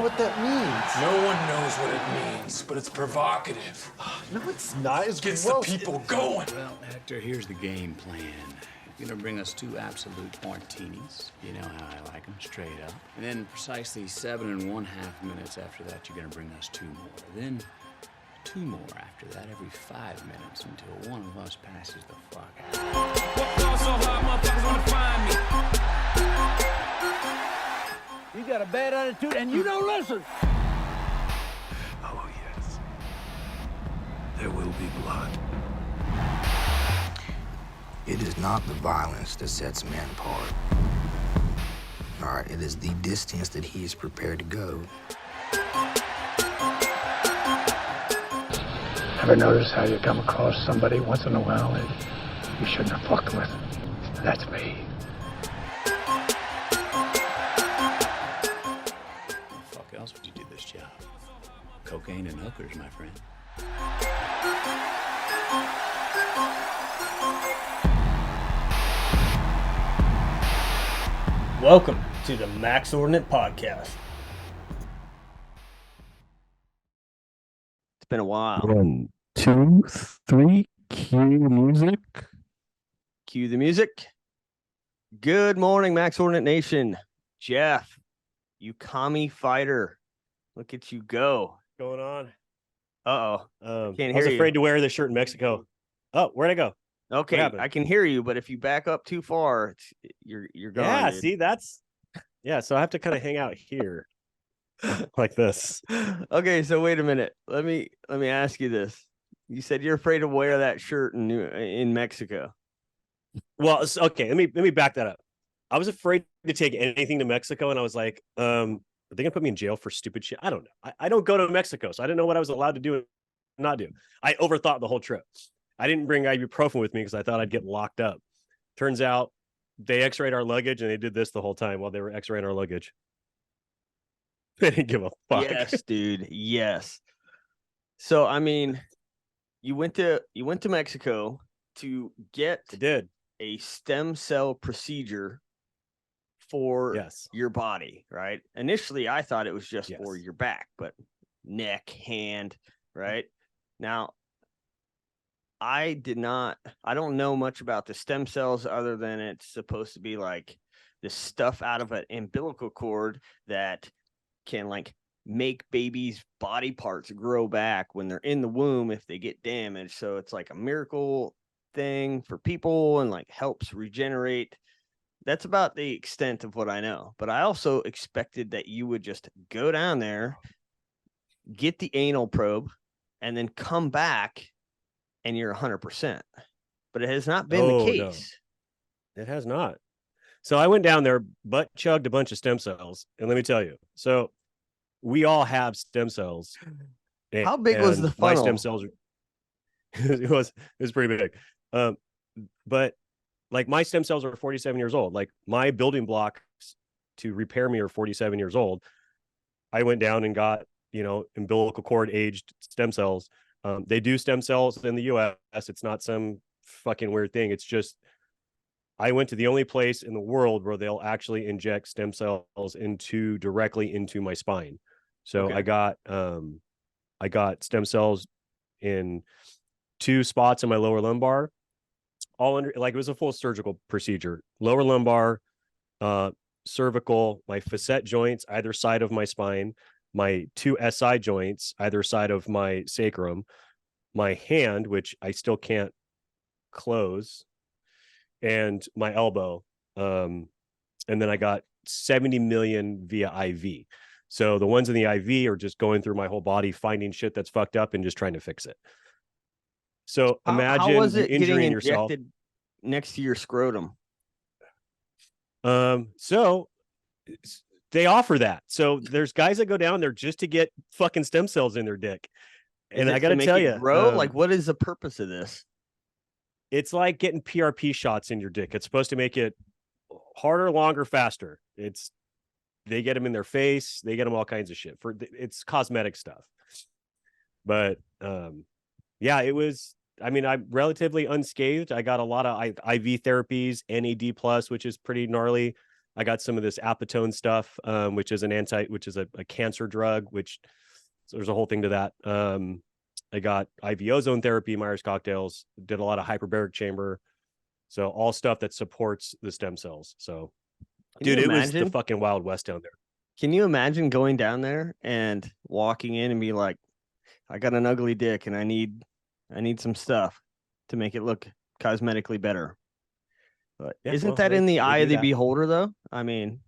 what that means. No one knows what it means, but it's provocative. No, it's not. It's Gets gross. the people going. Well, Hector, here's the game plan. You're gonna bring us 2 absolute martinis. You know how I like them, straight up. And then precisely 7½ minutes after that, you're gonna bring us 2 more. Then 2 more after that every 5 minutes until one of us passes the fuck out. You got a bad attitude and you don't listen. Oh, yes. There will be blood. It is not the violence that sets man apart. All right, it is the distance that he is prepared to go. Ever notice how you come across somebody once in a while that you shouldn't have fucked with? That's me. How the fuck else would you do this job? Cocaine and hookers, my friend. Welcome to the Max Ordinate podcast. It's been a while. 1, 2, 3, cue music. Cue the music. Good morning, Max Ordinate Nation. Jeff, you commie fighter. Look at you go. Going on? Uh-oh. Can't I was hear afraid you. to wear this shirt in Mexico. Oh, where'd I go? Okay, I can hear you, but if you back up too far, you're gone. Yeah, dude. see, so I have to kind of hang out here like this. Okay, so wait a minute. Let me ask you this. You said you're afraid to wear that shirt in Mexico. Well, okay, let me back that up. I was afraid to take anything to Mexico, and I was like, are they gonna put me in jail for stupid shit? I don't know. I don't go to Mexico, so I didn't know what I was allowed to do and not do. I overthought the whole trip. I didn't bring ibuprofen with me because I thought I'd get locked up. Turns out they x-rayed our luggage, and they did this the whole time while they were x-raying our luggage. They didn't give a fuck. Yes, dude. Yes. So I mean, you went to Mexico to get a stem cell procedure for your body, right? Initially, I thought it was just for your back, but neck, hand, right? Now, I don't know much about the stem cells other than it's supposed to be like this stuff out of an umbilical cord that can like make babies' body parts grow back when they're in the womb if they get damaged. So it's like a miracle thing for people and like helps regenerate. That's about the extent of what I know. But I also expected that you would just go down there, get the anal probe, and then come back and you're 100%. But it has not been the case. No. It has not. So I went down there, butt chugged a bunch of stem cells, and let me tell you. So we all have stem cells. How big was the funnel? My stem cells it was pretty big. But like my stem cells are 47 years old. Like my building blocks to repair me are 47 years old. I went down and got, umbilical cord aged stem cells. They do stem cells in the US. It's not some fucking weird thing. It's just, I went to the only place in the world where they'll actually inject stem cells directly into my spine. So I got stem cells in 2 spots in my lower lumbar, all under, like it was a full surgical procedure. Lower lumbar, cervical, my facet joints, either side of my spine, my 2 SI joints, either side of my sacrum, my hand, which I still can't close, and my elbow. And then I got 70 million via IV. So the ones in the IV are just going through my whole body, finding shit that's fucked up and just trying to fix it. So imagine how was it injuring getting yourself injected next to your scrotum. So they offer that. So there's guys that go down there just to get fucking stem cells in their dick. And I got to tell you, bro, like, what is the purpose of this? It's like getting PRP shots in your dick. It's supposed to make it harder, longer, faster. They get them in their face. They get them all kinds of shit it's cosmetic stuff. But yeah, it was, I mean, I'm relatively unscathed. I got a lot of IV therapies, NAD+, which is pretty gnarly. I got some of this apatone stuff, which is a cancer drug, which so there's a whole thing to that. I got IV ozone therapy, Myers cocktails, did a lot of hyperbaric chamber. So all stuff that supports the stem cells. So dude, it was the fucking Wild West down there. Can you imagine going down there and walking in and be like, I got an ugly dick and I need some stuff to make it look cosmetically better. But Yeah, isn't well, that in the they eye do of the that. beholder, though? I mean,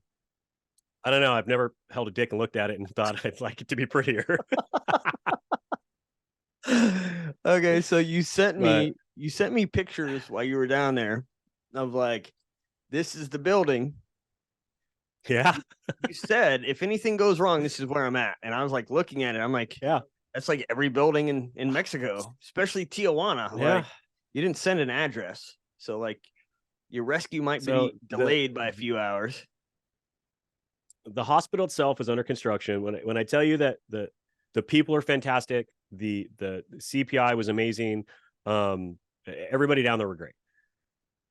I don't know. I've never held a dick and looked at it and thought I'd like it to be prettier. okay, so you sent But- me pictures while you were down there of like, this is the building. Yeah. You said if anything goes wrong, this is where I'm at. And I was like looking at it, I'm like, yeah, that's like every building in Mexico, especially Tijuana. Yeah. Like, you didn't send an address. So like your rescue might So be delayed by a few hours. The hospital itself is under construction. When I tell you that the people are fantastic, the CPI was amazing. Everybody down there were great.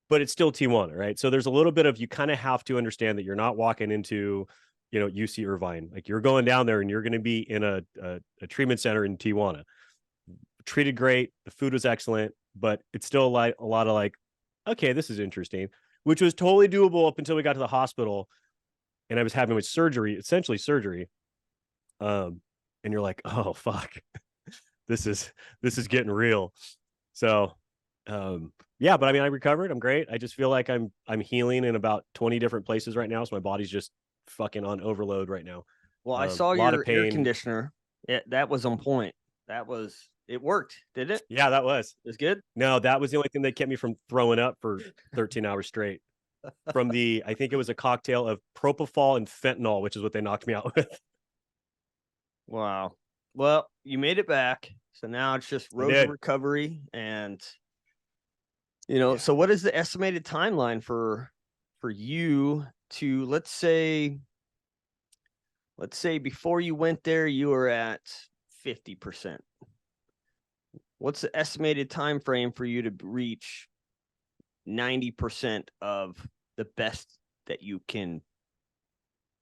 But it's still Tijuana, right? So there's a little bit of, you kind of have to understand that you're not walking into, UC Irvine. Like you're going down there and you're going to be in a treatment center in Tijuana. Treated great. The food was excellent, but it's still like a lot of like, okay, this is interesting, which was totally doable up until we got to the hospital and I was having essentially surgery. And you're like, oh, fuck, this is getting real. So, yeah, but I mean, I recovered. I'm great. I just feel like I'm healing in about 20 different places right now. So my body's just fucking on overload right now. Well, I saw lot your of air pain. conditioner. That was on point. It worked, did it? Yeah, that was. It was good. No, that was the only thing that kept me from throwing up for 13 hours straight. From I think it was a cocktail of propofol and fentanyl, which is what they knocked me out with. Wow. Well, you made it back. So now it's just road to recovery. And, so what is the estimated timeline for you to, let's say before you went there, you were at 50%. What's the estimated time frame for you to reach 90% of the best that you can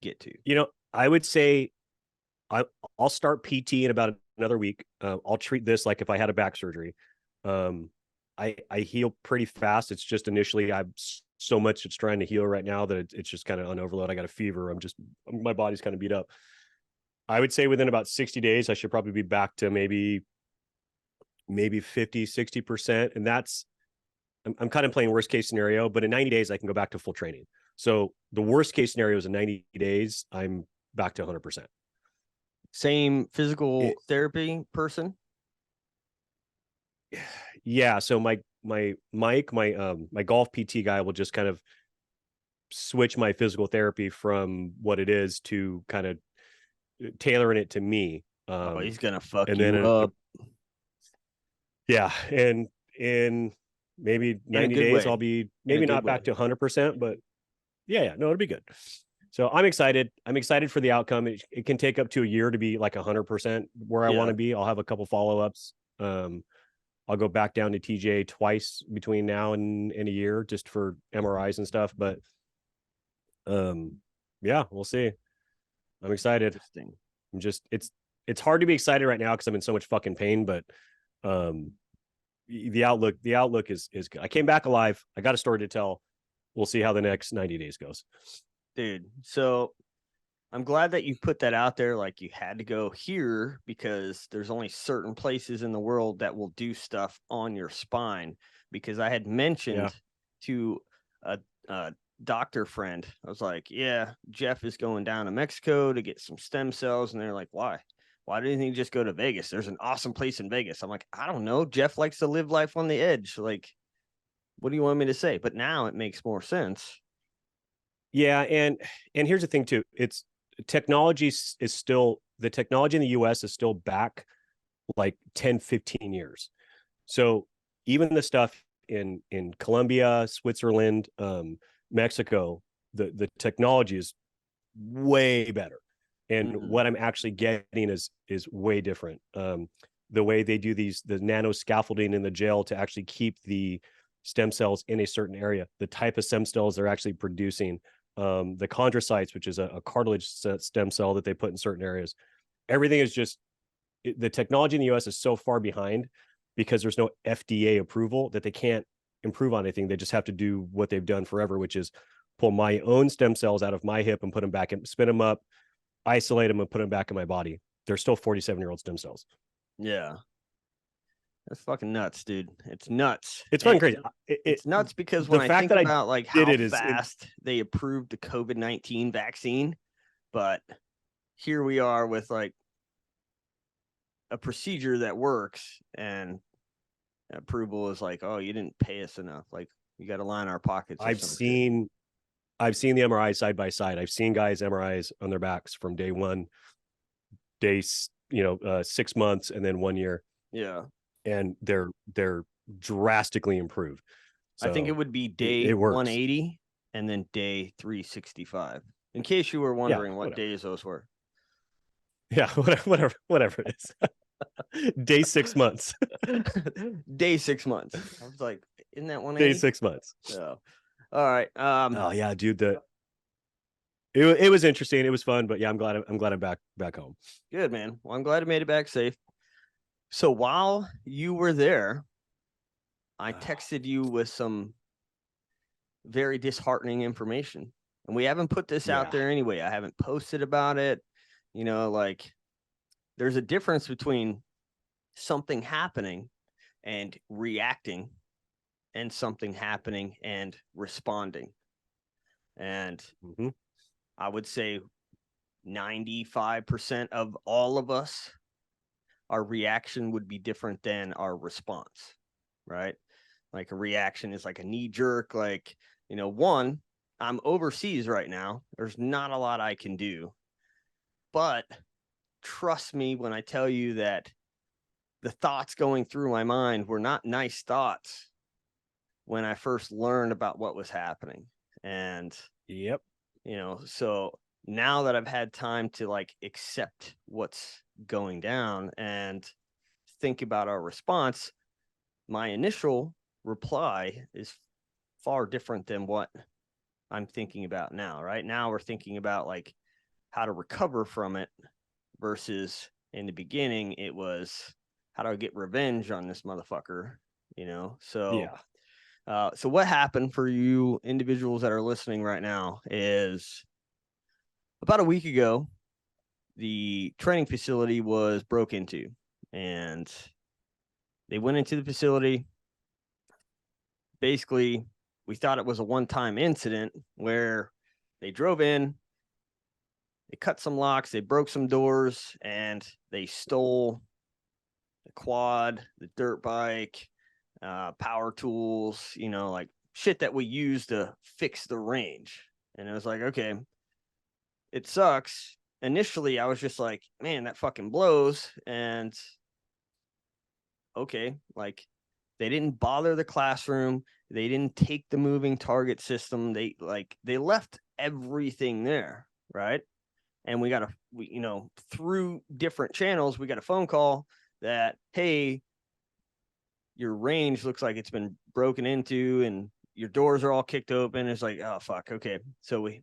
get to? I would say I'll start PT in about another week. I'll treat this like if I had a back surgery. I heal pretty fast. It's just initially so much it's trying to heal right now that it's just kind of on overload. I got a fever. My body's kind of beat up. I would say within about 60 days, I should probably be back to maybe 50, 60%. And I'm kind of playing worst case scenario, but in 90 days, I can go back to full training. So the worst case scenario is in 90 days, I'm back to 100%. Same physical therapy person? Yeah. So my Mike, my golf PT guy will just kind of switch my physical therapy from what it is to kind of tailoring it to me. He's going to fuck you up. Yeah. And in maybe 90 days, I'll be maybe not back to 100%, but yeah, no, it'll be good. So I'm excited. I'm excited for the outcome. It can take up to a year to be like 100% where I want to be. I'll have a couple follow-ups. I'll go back down to TJ twice between now and a year just for MRIs and stuff. But yeah, we'll see. I'm excited. I'm just, it's hard to be excited right now because I'm in so much fucking pain, but the outlook is good. I came back alive. I got a story to tell. We'll see how the next 90 days goes. Dude, so I'm glad that you put that out there. Like you had to go here because there's only certain places in the world that will do stuff on your spine. Because I had mentioned to a doctor friend, I was like, yeah, Jeff is going down to Mexico to get some stem cells. And they're like, why? Why didn't he just go to Vegas? There's an awesome place in Vegas. I'm like, I don't know. Jeff likes to live life on the edge. Like, what do you want me to say? But now it makes more sense. Yeah. And here's the thing too. It's technology is still, the technology in the US is still back like 10, 15 years. So even the stuff in Colombia, Switzerland, Mexico, the technology is way better. And what I'm actually getting is way different. The way they do the nano scaffolding in the gel to actually keep the stem cells in a certain area, the type of stem cells they're actually producing the chondrocytes, which is a cartilage stem cell that they put in certain areas. Everything is just, the technology in the US is so far behind because there's no FDA approval that they can't improve on anything. They just have to do what they've done forever, which is pull my own stem cells out of my hip and put them back and spin them up, isolate them and put them back in my body. They're still 47-year-old stem cells. Yeah. That's fucking nuts, dude. It's nuts. It's fucking crazy. It's nuts because when I think about like how fast they approved the COVID-19 vaccine, but here we are with like a procedure that works and approval is like, oh, you didn't pay us enough. Like, you got to line our pockets. I've seen the MRI side by side. I've seen guys MRIs on their backs from day 1, 6 months, and then 1 year. Yeah. And they're drastically improved. So I think it would be day 180 and then day 365. In case you were wondering what days those were. Yeah, whatever it is. Day 6 months. Day 6 months. I was like, isn't that 180? Day 6 months. So, all right. Oh yeah, dude. It was interesting. It was fun, but yeah, I'm glad I'm back home. Good, man. Well, I'm glad I made it back safe. So while you were there, I texted you with some very disheartening information. And we haven't put this out there anyway. I haven't posted about it. You know, like, there's a difference between something happening and reacting and something happening and responding. And I would say 95% of all of us, our reaction would be different than our response, right? Like, a reaction is like a knee jerk, like, one, I'm overseas right now. There's not a lot I can do. But trust me when I tell you that the thoughts going through my mind were not nice thoughts when I first learned about what was happening. And, so now that I've had time to like accept what's going down and think about our response, my initial reply is far different than what I'm thinking about now. Right now, we're thinking about like how to recover from it versus in the beginning, it was how do I get revenge on this motherfucker, So, so what happened for you individuals that are listening right now is about a week ago, the training facility was broke into, and they went into the facility. Basically, we thought it was a one-time incident where they drove in, they cut some locks, they broke some doors, and they stole the quad, the dirt bike, power tools, like shit that we use to fix the range. And it was like, okay, it sucks. Initially, I was just like, man, that fucking blows. And okay, like, they didn't bother the classroom. They didn't take the moving target system. They left everything there, right? And we through different channels, we got a phone call that, hey, your range looks like it's been broken into and your doors are all kicked open. It's like, oh, fuck. Okay. So we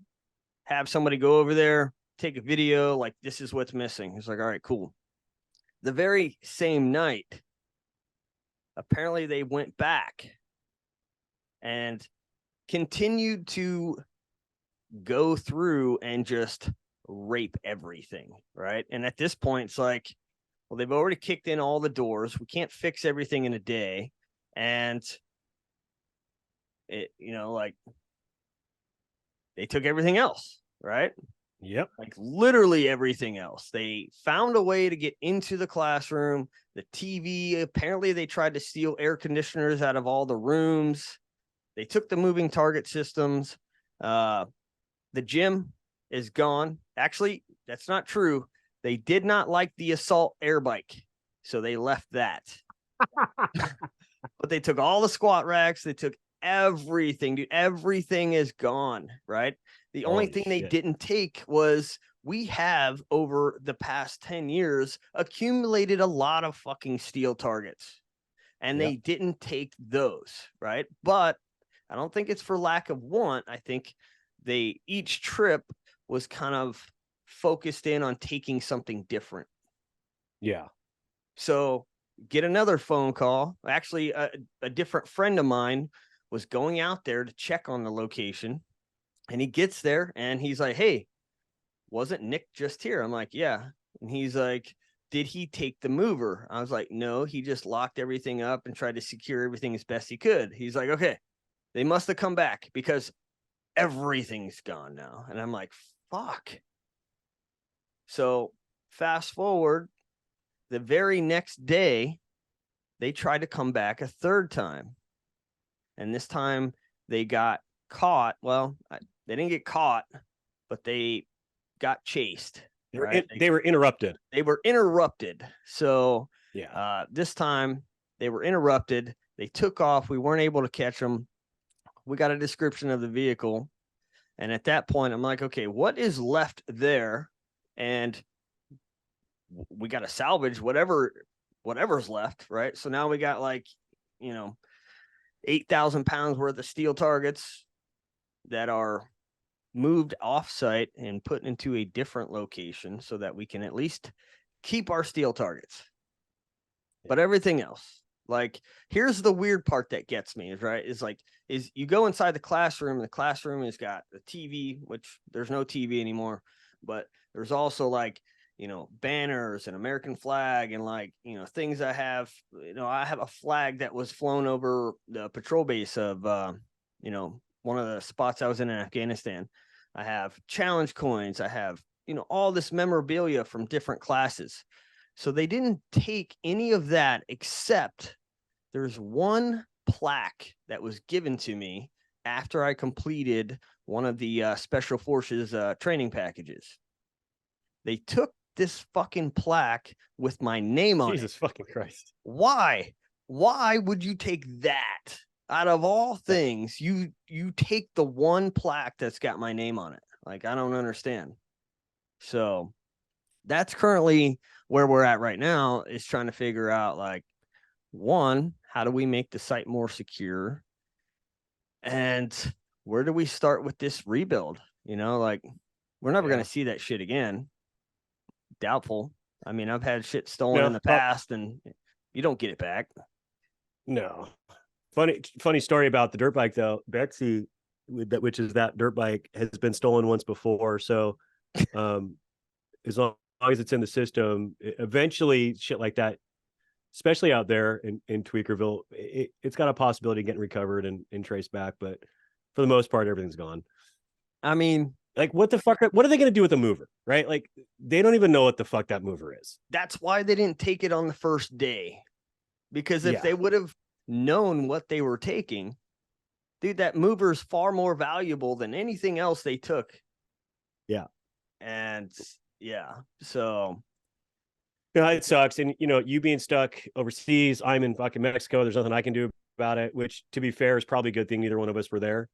have somebody go over there, take a video, like, this is what's missing. It's like, all right, cool. The very same night, apparently they went back and continued to go through and just rape everything, right? And at this point, it's like, well, they've already kicked in all the doors. We can't fix everything in a day. And it, like, they took everything else, right? Yep. Like, literally everything else. They found a way to get into the classroom, the TV. Apparently they tried to steal air conditioners out of all the rooms. They took the moving target systems. The gym is gone. Actually, that's not true. They did not like the assault air bike, so they left that. But they took all the squat racks. They took everything, dude. Everything is gone, right? The only thing they didn't take was, we have, over the past 10 years, accumulated a lot of fucking steel targets, and they didn't take those, right? But I don't think it's for lack of want. I think each trip was kind of focused in on taking something different. Yeah. So get another phone call. Actually, a different friend of mine was going out there to check on the location, and he gets there and he's like, "Hey, wasn't Nick just here?" I'm like, "Yeah." And he's like, "Did he take the mover?" I was like, "No, he just locked everything up and tried to secure everything as best he could." He's like, "Okay, they must have come back because everything's gone now." And I'm like, "Fuck." So fast forward, the very next day, they tried to come back a third time. And this time they got caught. Well, they didn't get caught, but they got chased. They were interrupted. They were interrupted. So yeah, this time they were interrupted. They took off. We weren't able to catch them. We got a description of the vehicle. And at that point, I'm like, okay, what is left there? And we got to salvage whatever's left, right? So now we got 8,000 pounds worth of steel targets that are moved off-site and put into a different location so that we can at least keep our steel targets. But everything else, here's the weird part that gets me is you go inside the classroom, and the classroom has got a TV, which there's no TV anymore, but there's also banners and American flag and things I have a flag that was flown over the patrol base of one of the spots I was in Afghanistan. I have challenge coins. I have all this memorabilia from different classes. So they didn't take any of that, except there's one plaque that was given to me after I completed one of the special forces training packages. They took this fucking plaque with my name on it. Jesus fucking Christ. Why would you take that? Out of all things, you take the one plaque that's got my name on it. I don't understand. So that's currently where we're at right now, is trying to figure out one, how do we make the site more secure? And where do we start with this rebuild? We're never going to see that shit again. Doubtful. I mean, I've had shit stolen in the past, and you don't get it back. No. Funny story about the dirt bike though. Betsy, which is that dirt bike, has been stolen once before. So as long as it's in the system, eventually shit like that, especially out there in Tweakerville, it's got a possibility of getting recovered and traced back. But for the most part, everything's gone. I mean, what the fuck? What are they going to do with the mover? Right? They don't even know what the fuck that mover is. That's why they didn't take it on the first day. Because if they would have known what they were taking, dude, that mover is far more valuable than anything else they took. Yeah. And so it sucks. And you being stuck overseas, I'm in fucking Mexico, there's nothing I can do about it, which, to be fair, is probably a good thing neither one of us were there,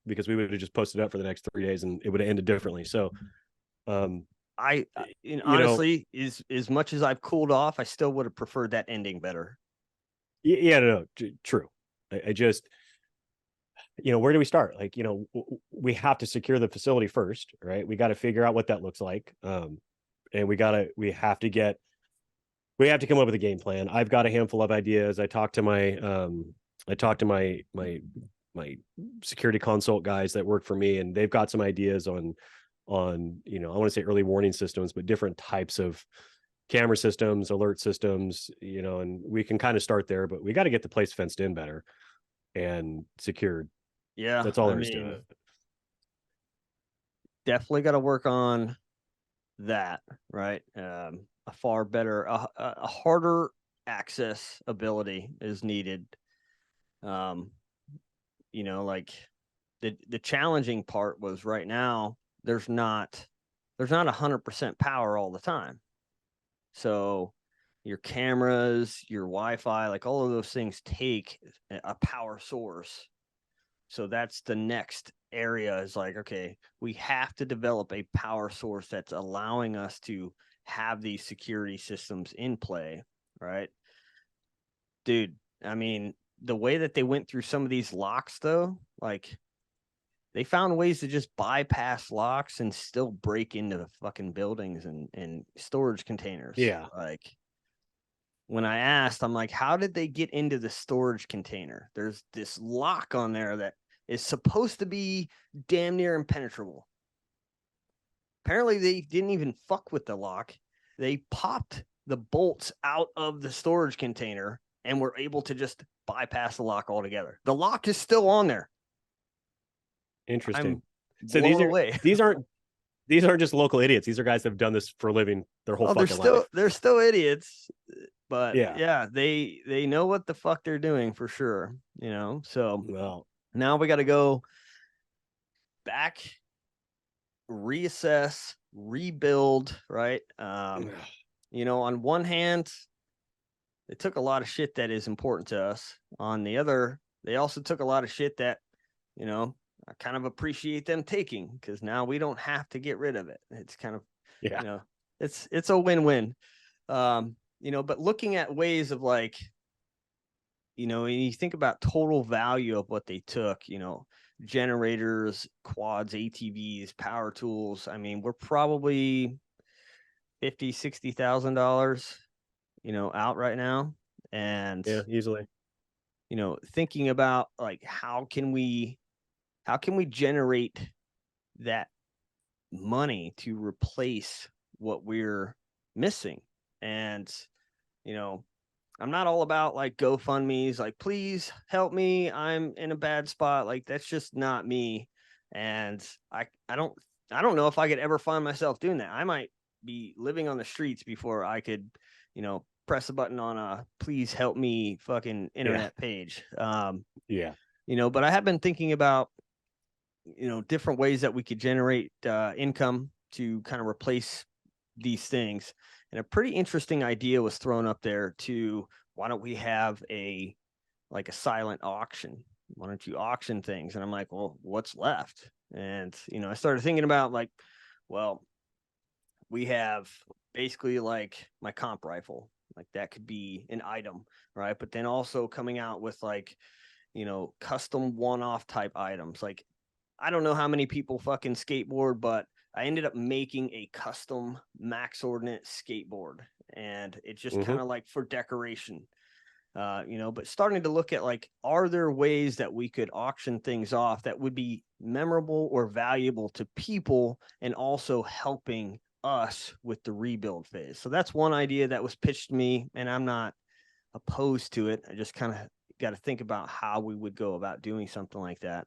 because we would have just posted up for the next 3 days and it would have ended differently. So honestly, as much as I've cooled off, I still would have preferred that ending better. Yeah, no, true. I just, where do we start? We have to secure the facility first, right? We got to figure out what that looks like. And we have to come up with a game plan. I've got a handful of ideas. I talked to my security consult guys that work for me, and they've got some ideas on I want to say early warning systems, but different types of camera systems, alert systems, and we can kind of start there, but we got to get the place fenced in better and secured. Yeah. That's all there is to it. Definitely got to work on that, right? A far better, a harder access ability is needed. The challenging part was right now, there's not 100% power all the time. So your cameras, your Wi-Fi, all of those things take a power source. So that's the next area, is okay, we have to develop a power source that's allowing us to have these security systems in play, right? Dude, I mean, the way that they went through some of these locks though, they found ways to just bypass locks and still break into the fucking buildings and storage containers. Yeah. Like when I asked, I'm like, how did they get into the storage container? There's this lock on there that is supposed to be damn near impenetrable. Apparently they didn't even fuck with the lock. They popped the bolts out of the storage container and were able to just bypass the lock altogether. The lock is still on there. Interesting. I'm So these aren't just local idiots. These are guys that have done this for a living their whole fucking life. They're still idiots, but yeah, they know what the fuck they're doing for sure. You know, so well, now we got to go back, reassess, rebuild, right? You know, on one hand, they took a lot of shit that is important to us. On the other, they also took a lot of shit that, you know, I kind of appreciate them taking, because now we don't have to get rid of it. It's kind of, you know, it's a win-win. You know, but looking at ways of like, you know, and you think about total value of what they took, you know, generators, quads, ATVs, power tools. I mean, we're probably $50,000-$60,000, you know, out right now. And yeah, easily, you know, thinking about like, how can we generate that money to replace what we're missing? And, you know, I'm not all about like GoFundMe's, like, please help me, I'm in a bad spot. Like, that's just not me. And I don't know if I could ever find myself doing that. I might be living on the streets before I could, you know, press a button on a please help me fucking internet page. Yeah. You know, but I have been thinking about, you know, different ways that we could generate income to kind of replace these things. And a pretty interesting idea was thrown up there to, why don't we have a silent auction? Why don't you auction things? And I'm like, well, what's left? And, you know, I started thinking about like, well, we have basically like my comp rifle, like that could be an item, right? But then also coming out with like, you know, custom one-off type items. Like, I don't know how many people fucking skateboard, but I ended up making a custom Max Ordinate skateboard, and it's just kind of like for decoration, you know, but starting to look at like, are there ways that we could auction things off that would be memorable or valuable to people and also helping us with the rebuild phase? So that's one idea that was pitched to me, and I'm not opposed to it. I just kind of got to think about how we would go about doing something like that.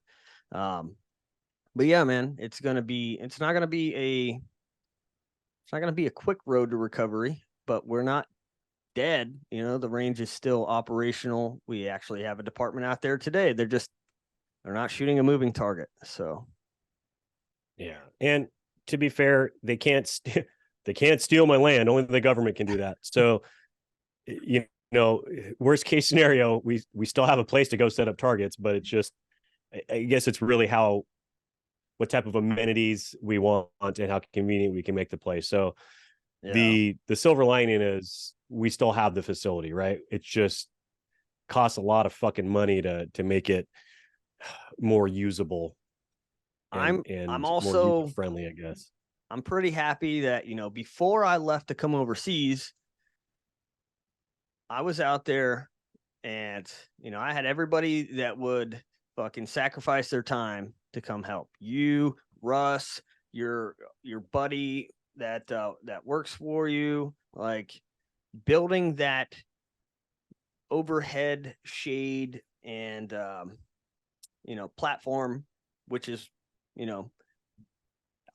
But yeah, man, it's not gonna be a quick road to recovery, but we're not dead. You know, the range is still operational. We actually have a department out there today. They're not shooting a moving target. So yeah. And to be fair, they can't steal my land. Only the government can do that. So, you know, worst case scenario, we still have a place to go set up targets, but it's just, I guess it's really what type of amenities we want and how convenient we can make the place. So the silver lining is we still have the facility, right? It just costs a lot of fucking money to make it more usable. And I'm more also friendly, I guess. I'm pretty happy that, you know, before I left to come overseas, I was out there and, you know, I had everybody that would fucking sacrifice their time to come help. You, Russ, your buddy that works for you, like building that overhead shade and you know, platform, which is, you know,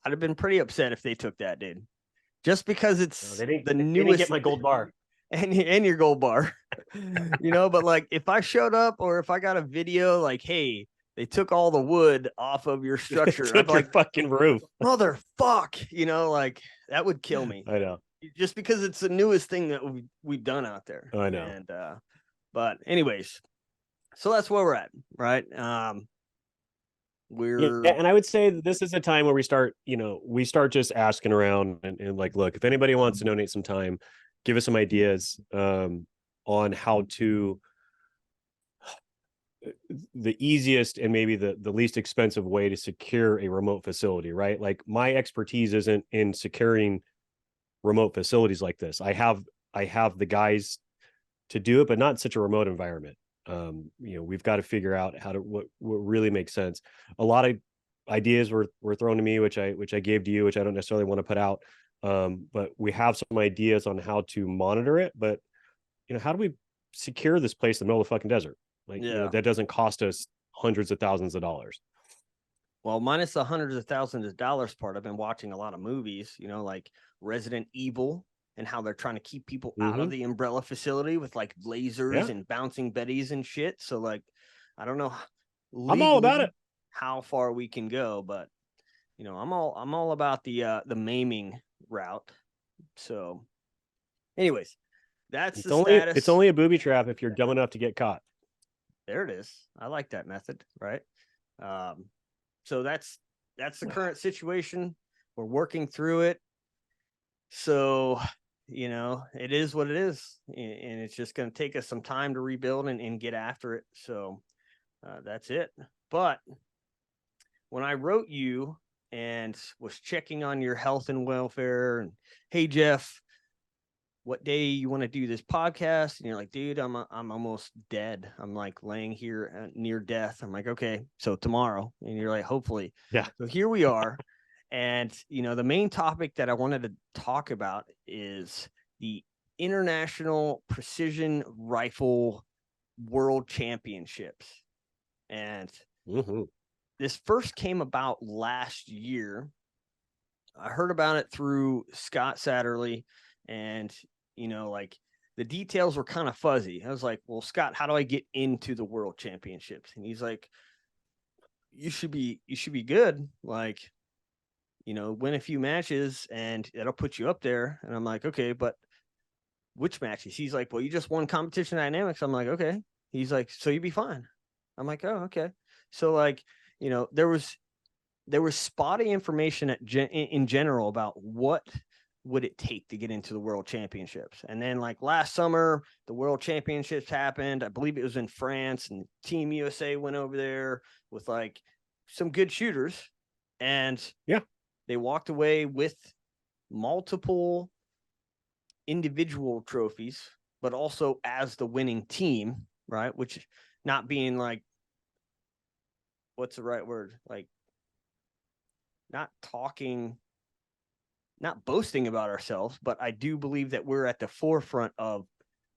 I'd have been pretty upset if they took that, dude. Just because it's the newest. They didn't get my gold bar and your gold bar, you know. But like, if I showed up or if I got a video, like, hey, they took all the wood off of your structure, took your fucking roof, motherfuck, you know, like that would kill me. I know. Just because it's the newest thing that we've done out there. I know. And but anyways, so that's where we're at, right? And I would say this is a time where we start just asking around and like, look, if anybody wants to donate some time, give us some ideas on how to the easiest and maybe the least expensive way to secure a remote facility, right? Like my expertise isn't in securing remote facilities like this. I have the guys to do it, but not in such a remote environment. We've got to figure out what really makes sense. A lot of ideas were thrown to me, which I gave to you, which I don't necessarily want to put out. But we have some ideas on how to monitor it. But how do we secure this place in the middle of the fucking desert? Like, that doesn't cost us hundreds of thousands of dollars. Well, minus the hundreds of thousands of dollars part, I've been watching a lot of movies, like Resident Evil, and how they're trying to keep people out of the umbrella facility with like lasers and bouncing betties and shit. So like, I don't know. I'm all about it. How far we can go, but I'm all about the maiming route. So, anyways, that's the status. It's only a booby trap if you're dumb enough to get caught. There it is. I like that method, right? So that's the current situation. We're working through it. So, it is what it is, and it's just going to take us some time to rebuild and get after it. So that's it. But when I wrote you and was checking on your health and welfare, and hey, Jeff, what day you want to do this podcast? And you're like, dude, I'm almost dead. I'm like laying here near death. I'm like, okay, so tomorrow. And you're like, hopefully. Yeah. So here we are. And, the main topic that I wanted to talk about is the International Precision Rifle World Championships. And this first came about last year. I heard about it through Scott Satterley, and, like the details were kind of fuzzy. I was like, well, Scott, how do I get into the World Championships? And he's like, you should be good. Like, win a few matches and it'll put you up there. And I'm like, okay, but which matches? He's like, well, you just won competition dynamics. I'm like, okay. He's like, so you'd be fine. I'm like, oh, okay. So like, there was spotty information in general about what would it take to get into the World Championships. And then like last summer, the World Championships happened. I believe it was in France, and Team USA went over there with like some good shooters. And they walked away with multiple individual trophies, but also as the winning team, right? Which not being like, what's the right word? Like not boasting about ourselves, but I do believe that we're at the forefront of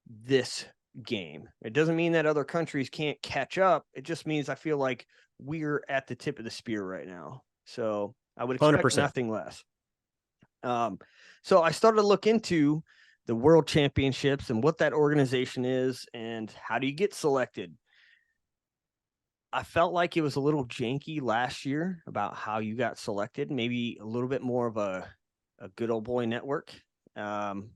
this game. It doesn't mean that other countries can't catch up. It just means I feel like we're at the tip of the spear right now. So I would expect 100%. nothing less. So I started to look into the World Championships and what that organization is and how do you get selected. I felt like it was a little janky last year about how you got selected, maybe a little bit more of a good old boy network, and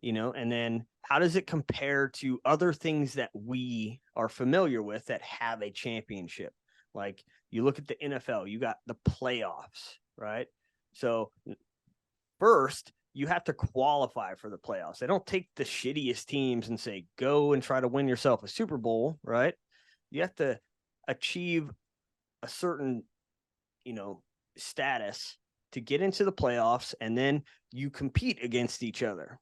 then how does it compare to other things that we are familiar with that have a championship? Like you look at the NFL, you got the playoffs, right? So first you have to qualify for the playoffs. They don't take the shittiest teams and say, go and try to win yourself a Super Bowl, right? You have to achieve a certain, status to get into the playoffs, and then you compete against each other.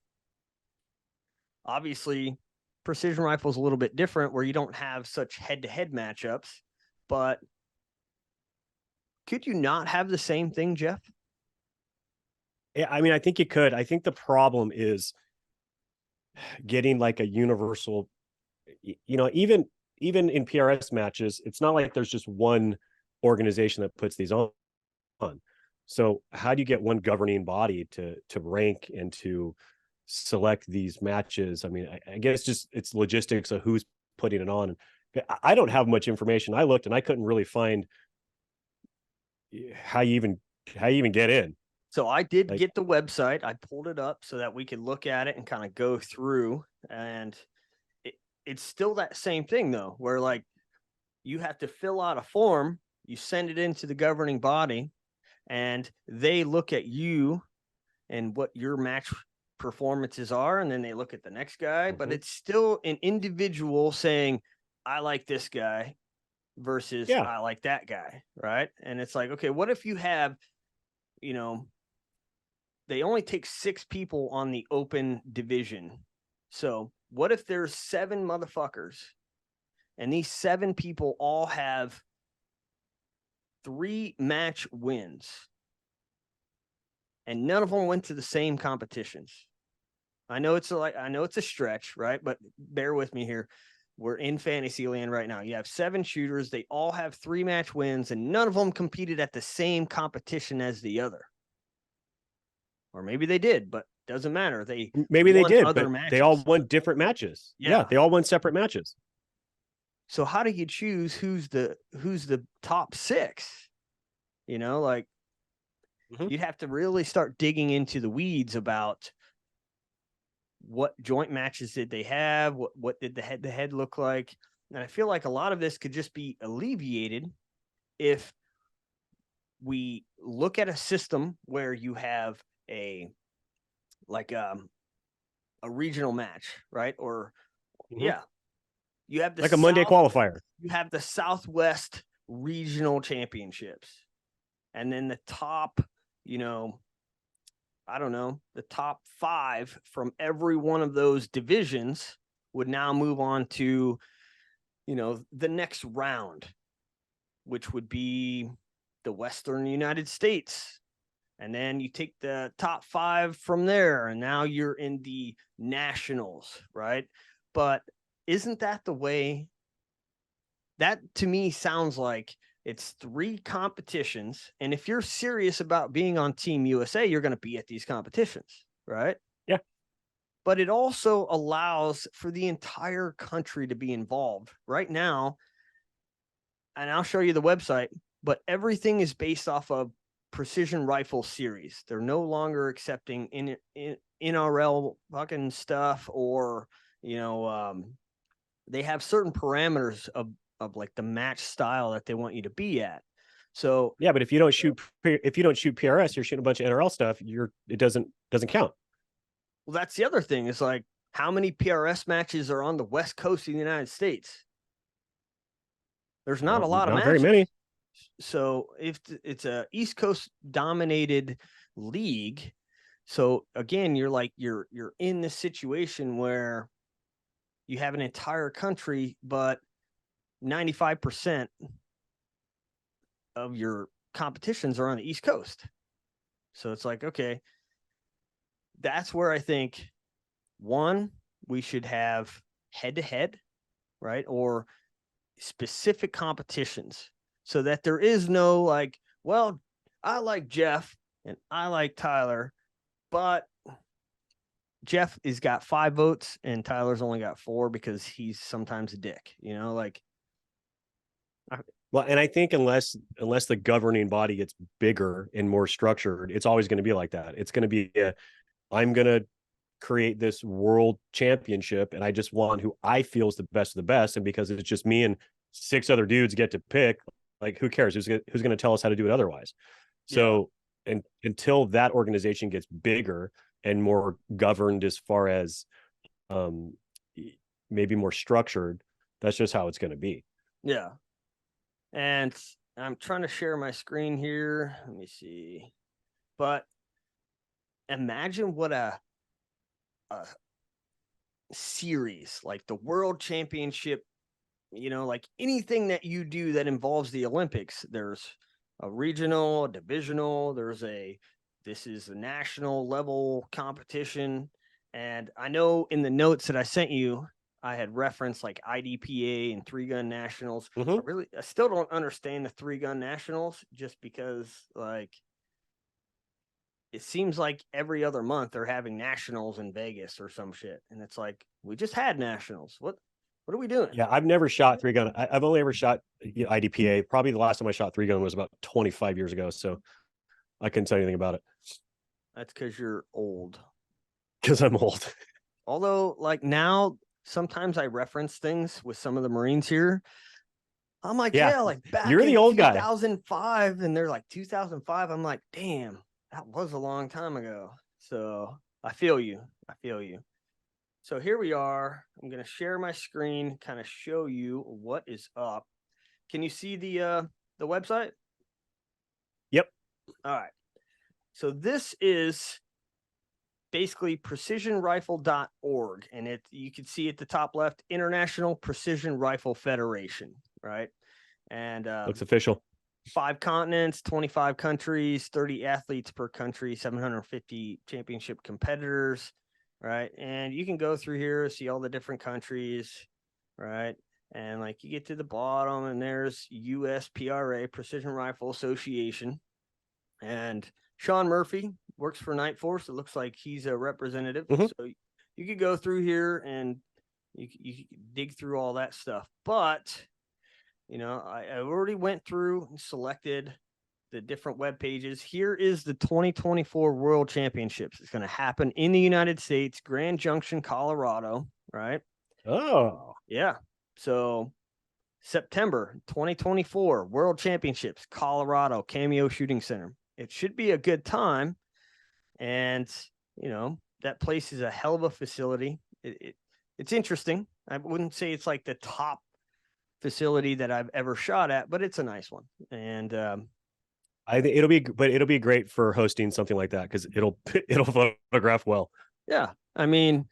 Obviously, precision rifle is a little bit different where you don't have such head-to-head matchups, but could you not have the same thing, Jeff? Yeah, I mean, I think you could. I think the problem is getting like a universal, even in PRS matches, it's not like there's just one organization that puts these on. So how do you get one governing body to rank and to select these matches? I mean, I guess just it's logistics of who's putting it on. I don't have much information. I looked and I couldn't really find how you even get in. So I did get the website. I pulled it up so that we could look at it and kind of go through. And it's still that same thing though, where like you have to fill out a form, you send it into the governing body, and they look at you and what your match performances are, and then they look at the next guy. But it's still an individual saying, I like this guy versus Yeah. I like that guy, right? And it's like, okay, what if you have, you know, they only take 6 people on the open division. So what if there's 7 motherfuckers and these 7 people all have 3 match wins and none of them went to the same competitions? I know it's a stretch, right? But bear with me here. We're in fantasy land right now. You have 7 shooters. They all have 3 match wins and none of them competed at the same competition as the other. Or maybe they did, but doesn't matter. Maybe they did, other but matches. they all won different matches. Yeah. They all won separate matches. So how do you choose who's the top 6? You know, like you'd have to really start digging into the weeds about what joint matches did they have, what did the head-to-head look like. And I feel like a lot of this could just be alleviated if we look at a system where you have a regional match, right? Or yeah, you have the like a Monday qualifier. You have the Southwest regional championships, and then the top, you know, I don't know, the top 5 from every one of those divisions would now move on to, you know, the next round, which would be the Western United States. And then you take the top 5 from there, and now you're in the nationals, right? But isn't that the way? That to me sounds like it's 3 competitions. And if you're serious about being on Team USA, you're going to be at these competitions, right? Yeah. But it also allows for the entire country to be involved right now. And I'll show you the website, but everything is based off of precision rifle series. They're no longer accepting in NRL fucking stuff, or, you know, they have certain parameters of like the match style that they want you to be at. So yeah, but if you don't shoot PRS, you're shooting a bunch of NRL stuff. It doesn't count. Well, that's the other thing, is like, how many PRS matches are on the West Coast of the United States? There's not a lot of matches. Very many. So if it's a East Coast dominated league, so again, you're in this situation where you have an entire country, but 95% of your competitions are on the East Coast. So it's like, okay, that's where I think, one, we should have head-to-head, right? Or specific competitions, so that there is no like, well, I like Jeff and I like Tyler, but Jeff has got 5 votes and Tyler's only got 4 because he's sometimes a dick, you know, like. Well, and I think unless the governing body gets bigger and more structured, it's always going to be like that. It's going to be, I'm going to create this world championship, and I just want who I feel is the best of the best. And because it's just me and 6 other dudes get to pick, like, who cares? Who's going to tell us how to do it otherwise? Yeah. So, and until that organization gets bigger and more governed, as far as maybe more structured, that's just how it's going to be. Yeah. And I'm trying to share my screen here. Let me see. But imagine what a series, like the World Championship, you know, like anything that you do that involves the Olympics. There's a regional, a divisional, this is a national level competition. And I know in the notes that I sent you, I had referenced like IDPA and 3-gun nationals. I still don't understand the 3-gun nationals, just because, like, it seems like every other month they're having nationals in Vegas or some shit. And it's like, we just had nationals. What are we doing? Yeah, I've never shot 3-gun. I've only ever shot IDPA. Probably the last time I shot 3-gun was about 25 years ago. So I couldn't tell you anything about it. That's because you're old. Because I'm old. Although, like, now, sometimes I reference things with some of the Marines here. I'm like, yeah, like back you're the old 2005, and they're like 2005. I'm like, damn, that was a long time ago. So I feel you. So here we are. I'm going to share my screen, kind of show you what is up. Can you see the website? Yep. All right. So this is basically precisionrifle.org, and you can see at the top left, International Precision Rifle Federation, right? And Looks official. 5 continents, 25 countries, 30 athletes per country, 750 championship competitors, right? And you can go through here, see all the different countries, right? And like you get to the bottom, and there's USPRA, Precision Rifle Association, and Sean Murphy works for Night Force. It looks like he's a representative. Mm-hmm. So you could go through here and you dig through all that stuff. But, you know, I already went through and selected the different web pages. Here is the 2024 World Championships. It's going to happen in the United States, Grand Junction, Colorado, right? Oh, yeah. So September 2024 World Championships, Colorado, Cameo Shooting Center. It should be a good time. And, you know, that place is a hell of a facility. It's interesting. I wouldn't say it's like the top facility that I've ever shot at, but it's a nice one. And I think it'll be great for hosting something like that because it'll photograph well. Yeah. I mean,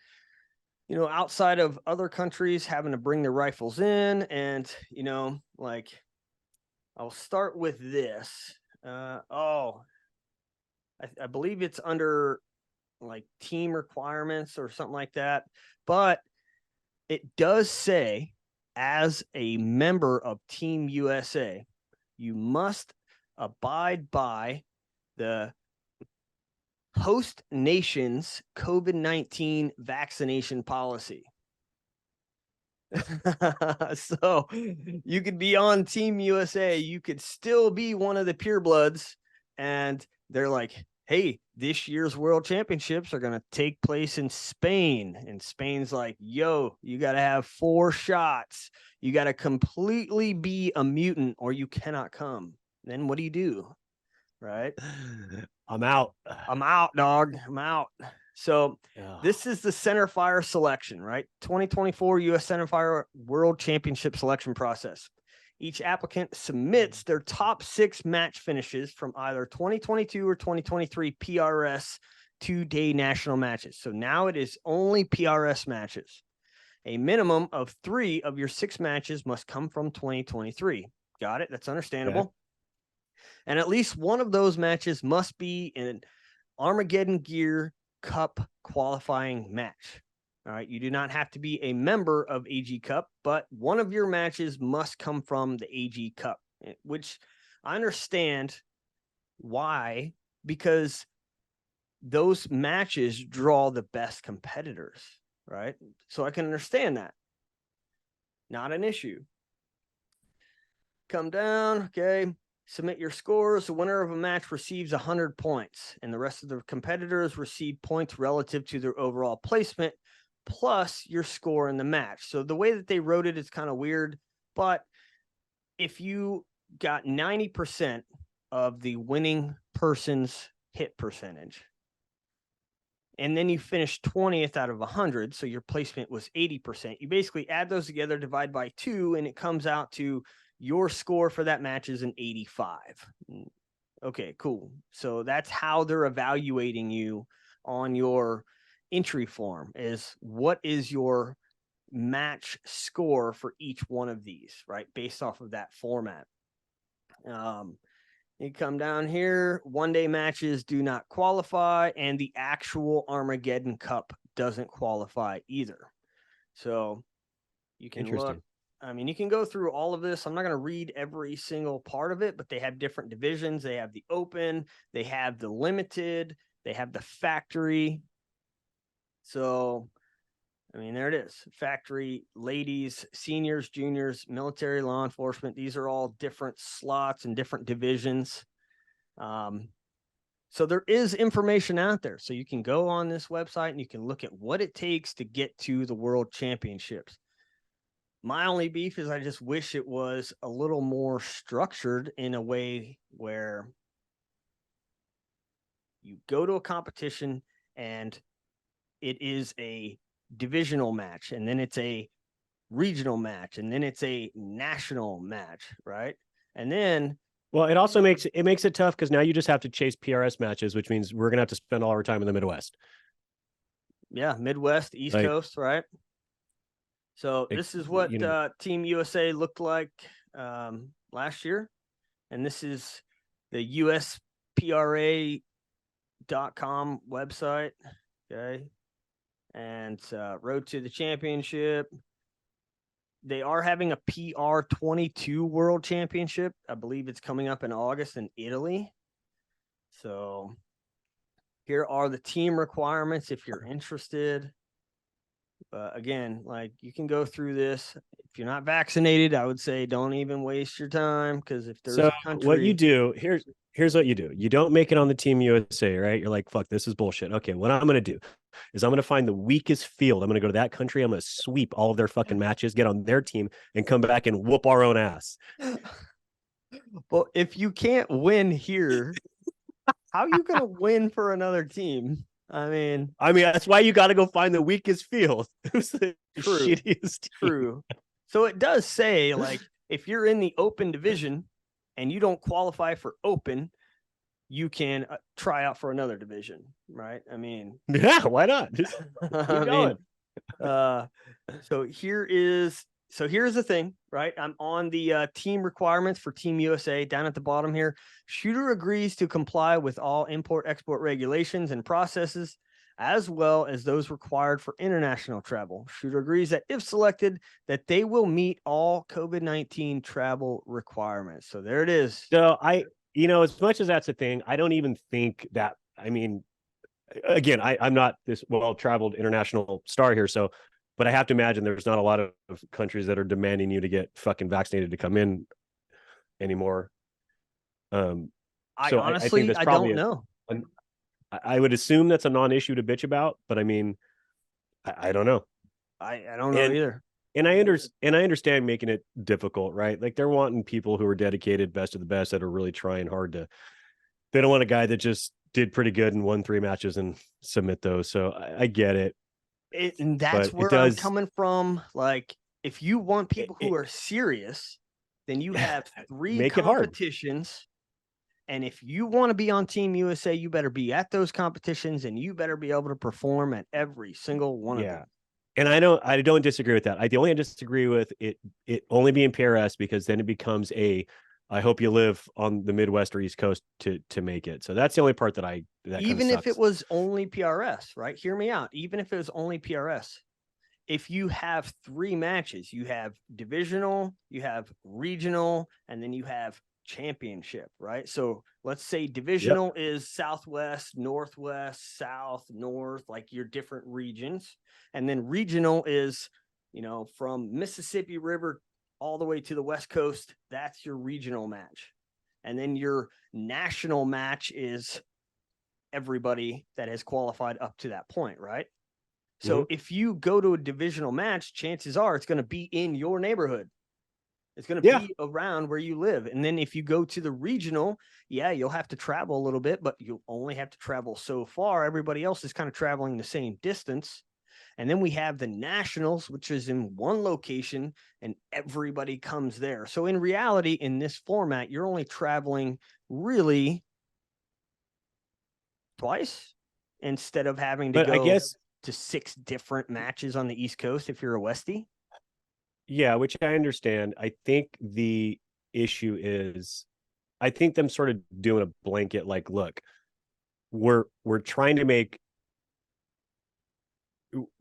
you know, outside of other countries having to bring their rifles in, and, you know, like I'll start with this. I believe it's under like team requirements or something like that, but it does say as a member of Team USA, you must abide by the host nation's COVID-19 vaccination policy. So you could be on Team USA, you could still be one of the purebloods, and they're like, hey, this year's World Championships are going to take place in Spain. And Spain's like, yo, you got to have 4 shots. You got to completely be a mutant or you cannot come. Then what do you do? Right? I'm out. I'm out, dog. I'm out. So this is the centerfire selection, right? 2024 U.S. Centerfire World Championship selection process. Each applicant submits their top 6 match finishes from either 2022 or 2023 PRS 2-day national matches. So now it is only PRS matches. A minimum of 3 of your 6 matches must come from 2023. Got it? That's understandable. Okay. And at least one of those matches must be an Armageddon Gear Cup qualifying match. All right. You do not have to be a member of AG Cup, but one of your matches must come from the AG Cup, which I understand why, because those matches draw the best competitors, right? So I can understand that. Not an issue. Come down. Okay. Submit your scores. The winner of a match receives 100 points, and the rest of the competitors receive points relative to their overall placement, plus your score in the match. So the way that they wrote it is kind of weird, but if you got 90% of the winning person's hit percentage, and then you finished 20th out of 100, so your placement was 80%, you basically add those together, divide by 2, and it comes out to your score for that match is an 85. Okay, cool. So that's how they're evaluating you on your entry form, is what is your match score for each one of these, right? Based off of that format. You come down here, 1-day matches do not qualify, and the actual Armageddon Cup doesn't qualify either. So you can look. I mean, you can go through all of this. I'm not going to read every single part of it, but they have different divisions. They have the open, they have the limited, they have the factory. So, I mean, there it is. Factory, ladies, seniors, juniors, military, law enforcement. These are all different slots and different divisions. So there is information out there. So you can go on this website and you can look at what it takes to get to the World Championships. My only beef is I just wish it was a little more structured in a way where you go to a competition and it is a divisional match, and then it's a regional match, and then it's a national match, right? And then Well, it also makes it tough because now you just have to chase PRS matches, which means we're gonna have to spend all our time in the Midwest. yeah, Midwest, East Coast, right? So this is what Team USA looked like last year, and this is the USPRA.com website. Okay, and road to the championship. They are having a PR22 World Championship. I believe it's coming up in August in Italy. So here are the team requirements if you're interested. But again, like, you can go through this. If you're not vaccinated, I would say don't even waste your time, because if there's a country... what you do, here's what you do. You don't make it on the Team USA, right? You're like, fuck, this is bullshit. Okay, what I'm going to do is I'm going to find the weakest field. I'm going to go to that country. I'm going to sweep all of their fucking matches, get on their team, and come back and whoop our own ass. Well, if you can't win here, how are you going to win for another team? I mean, that's why you got to go find the weakest field. Who's the shittiest team? True. So it does say, like, if you're in the open division and you don't qualify for open, you can try out for another division, right? I mean, yeah, why not? Just keep going. So here's the thing, right? I'm on the team requirements for Team USA down at the bottom here. Shooter agrees to comply with all import-export regulations and processes, as well as those required for international travel. Shooter agrees that if selected, that they will meet all COVID-19 travel requirements. So there it is. So as much as that's a thing, I don't even think that, again, I'm not this well-traveled international star here, but I have to imagine there's not a lot of countries that are demanding you to get fucking vaccinated to come in anymore. I honestly don't know. I would assume that's a non-issue to bitch about, but I don't know. I don't know either. And I understand making it difficult, right? Like, they're wanting people who are dedicated, best of the best, that are really trying hard to. They don't want a guy that just did pretty good and won 3 matches and submit those. So I get it. And that's where I'm coming from. Like, if you want people who are serious, then you have 3 competitions. And if you want to be on Team USA, you better be at those competitions, and you better be able to perform at every single one of them. And I don't disagree with that. The only disagree with it only being PRS, because then it becomes I hope you live on the Midwest or East Coast to make it. So that's the only part that even if it was only PRS, right? Hear me out. Even if it was only PRS, if you have 3 matches, you have divisional, you have regional, and then you have championship, right? So let's say divisional is Southwest, Northwest, South, North, like your different regions. And then regional is, from Mississippi River all the way to the West Coast. That's your regional match. And then your national match is everybody that has qualified up to that point, right? So if you go to a divisional match, chances are it's going to be in your neighborhood. It's going to be around where you live. And then if you go to the regional, you'll have to travel a little bit, but you'll only have to travel so far. Everybody else is kind of traveling the same distance. And then we have the nationals, which is in one location, and everybody comes there. So in reality, in this format, you're only traveling really twice instead of having to go to 6 different matches on the East Coast if you're a Westie. Yeah, which I understand. I think the issue is, I think them sort of doing a blanket, like, look, we're trying to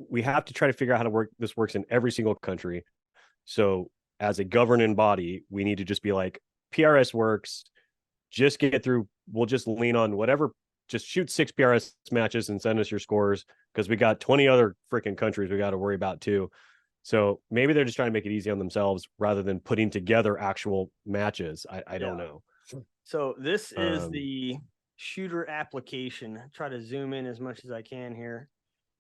we have to try to figure out how to this works in every single country. So as a governing body, we need to just be like, PRS works, just get through. We'll just lean on whatever, just shoot 6 PRS matches and send us your scores, because we got 20 other freaking countries we got to worry about too. So maybe they're just trying to make it easy on themselves rather than putting together actual matches. I don't know. So this is the shooter application. I try to zoom in as much as I can here,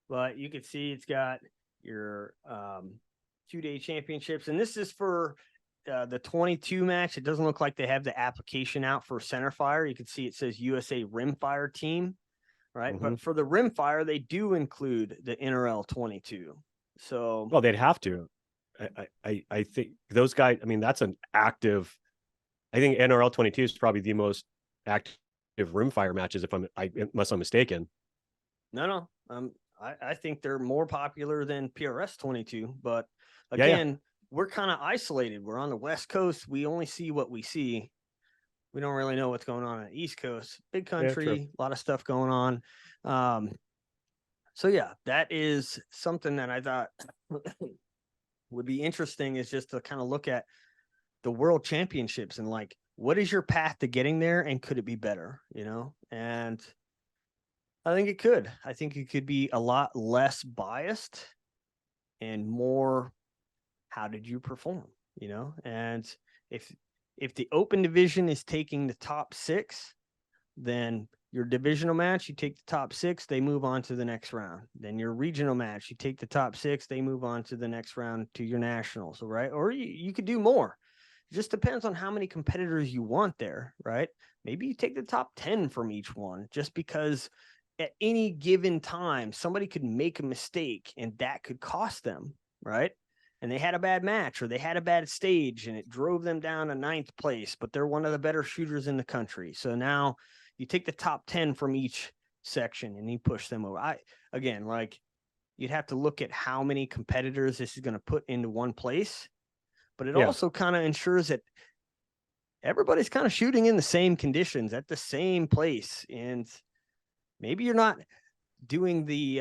but you can see it's got your 2-day championships. And this is for the 22 match. It doesn't look like they have the application out for centerfire. You can see it says USA Rimfire team. right? Mhm. But for the rimfire, they do include the NRL 22. So, Well, they'd have to. I think those guys. I mean, that's an active. I think NRL 22 is probably the most active rimfire matches, unless I'm mistaken. no. I think they're more popular than PRS 22. But Yeah, again, we're kind of isolated. We're on the West Coast. We only see what we see. We don't really know what's going on the East Coast. Big country, a lot of stuff going on. So yeah, that is something that I thought would be interesting, is just to kind of look at the world championships and like, what is your path to getting there, and could it be better, you know? And I think it could. I think it could be a lot less biased and more, how did you perform, you know? And if the open division is taking the top 6, then your divisional match, you take the top 6, they move on to the next round. Then your regional match, you take the top 6, they move on to the next round to your nationals, right? Or you could do more. It just depends on how many competitors you want there, right? Maybe you take the top 10 from each one, just because at any given time, somebody could make a mistake and that could cost them, right? And they had a bad match, or they had a bad stage and it drove them down to 9th place, but they're one of the better shooters in the country. So now you take the top 10 from each section and you push them over. Again, like, you'd have to look at how many competitors this is going to put into one place, but it also kind of ensures that everybody's kind of shooting in the same conditions at the same place. And maybe you're not doing the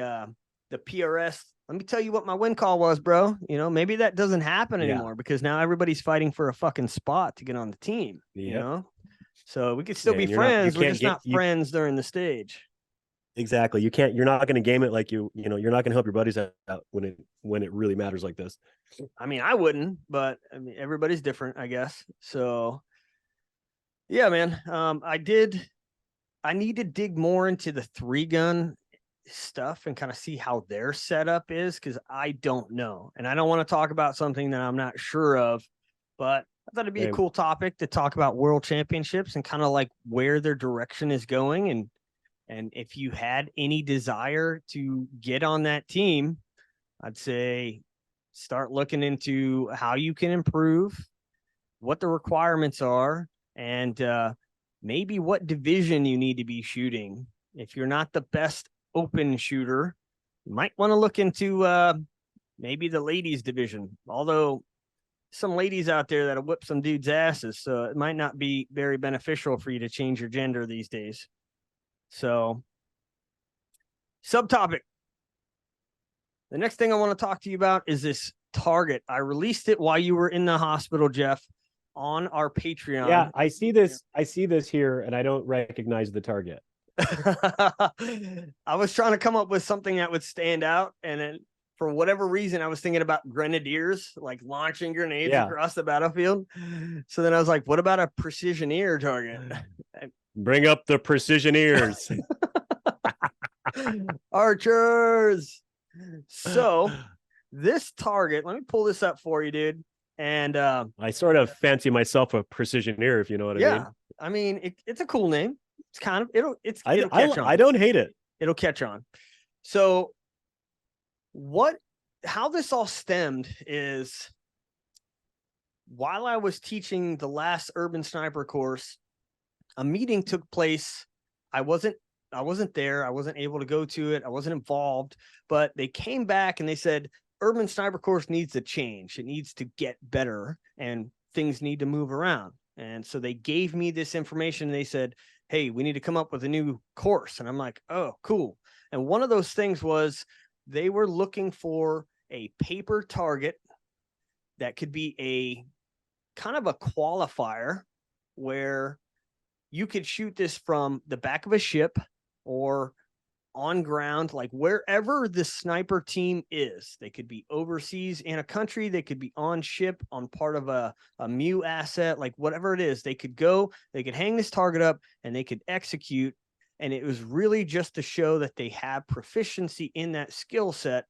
PRS. Let me tell you what my win call was, bro. You know, maybe that doesn't happen anymore, because now everybody's fighting for a fucking spot to get on the team, you know? So we could still be friends. We're just not friends during the stage. Exactly. You're not going to game it like you're not going to help your buddies out when it really matters like this. I mean, I wouldn't, but I mean, everybody's different, I guess. So yeah, man. I need to dig more into the 3-gun stuff and kind of see how their setup is, because I don't know. And I don't want to talk about something that I'm not sure of, but I thought it'd be a cool topic to talk about world championships and kind of like where their direction is going. And if you had any desire to get on that team, I'd say start looking into how you can improve, what the requirements are, and maybe what division you need to be shooting. If you're not the best open shooter, you might want to look into maybe the ladies division, although some ladies out there that'll whip some dudes' asses, so it might not be very beneficial for you to change your gender these days. So, subtopic. The next thing I want to talk to you about is this target. I released it while you were in the hospital, Jeff, on our Patreon. Yeah, I see this here, and I don't recognize the target. I was trying to come up with something that would stand out, and then for whatever reason, I was thinking about grenadiers, like launching grenades across the battlefield. So then I was like, what about a precision ear target? Bring up the precision ears. Archers. So this target, let me pull this up for you, dude. And I sort of fancy myself a precision ear, if you know what I mean. Yeah, I mean, it's a cool name. It's kind of it'll catch on. I don't hate it. It'll catch on. So how this all stemmed is, while I was teaching the last urban sniper course, a meeting took place. I wasn't there. I wasn't able to go to it. I wasn't involved, but they came back and they said, urban sniper course needs to change. It needs to get better and things need to move around. And so they gave me this information and they said, hey, we need to come up with a new course. And I'm like, oh, cool. And one of those things was they were looking for a paper target that could be a kind of a qualifier where you could shoot this from the back of a ship or on ground, like wherever the sniper team is. They could be overseas in a country. They could be on ship on part of a MU asset, like whatever it is. They could go, they could hang this target up and they could execute. And it was really just to show that they have proficiency in that skill set.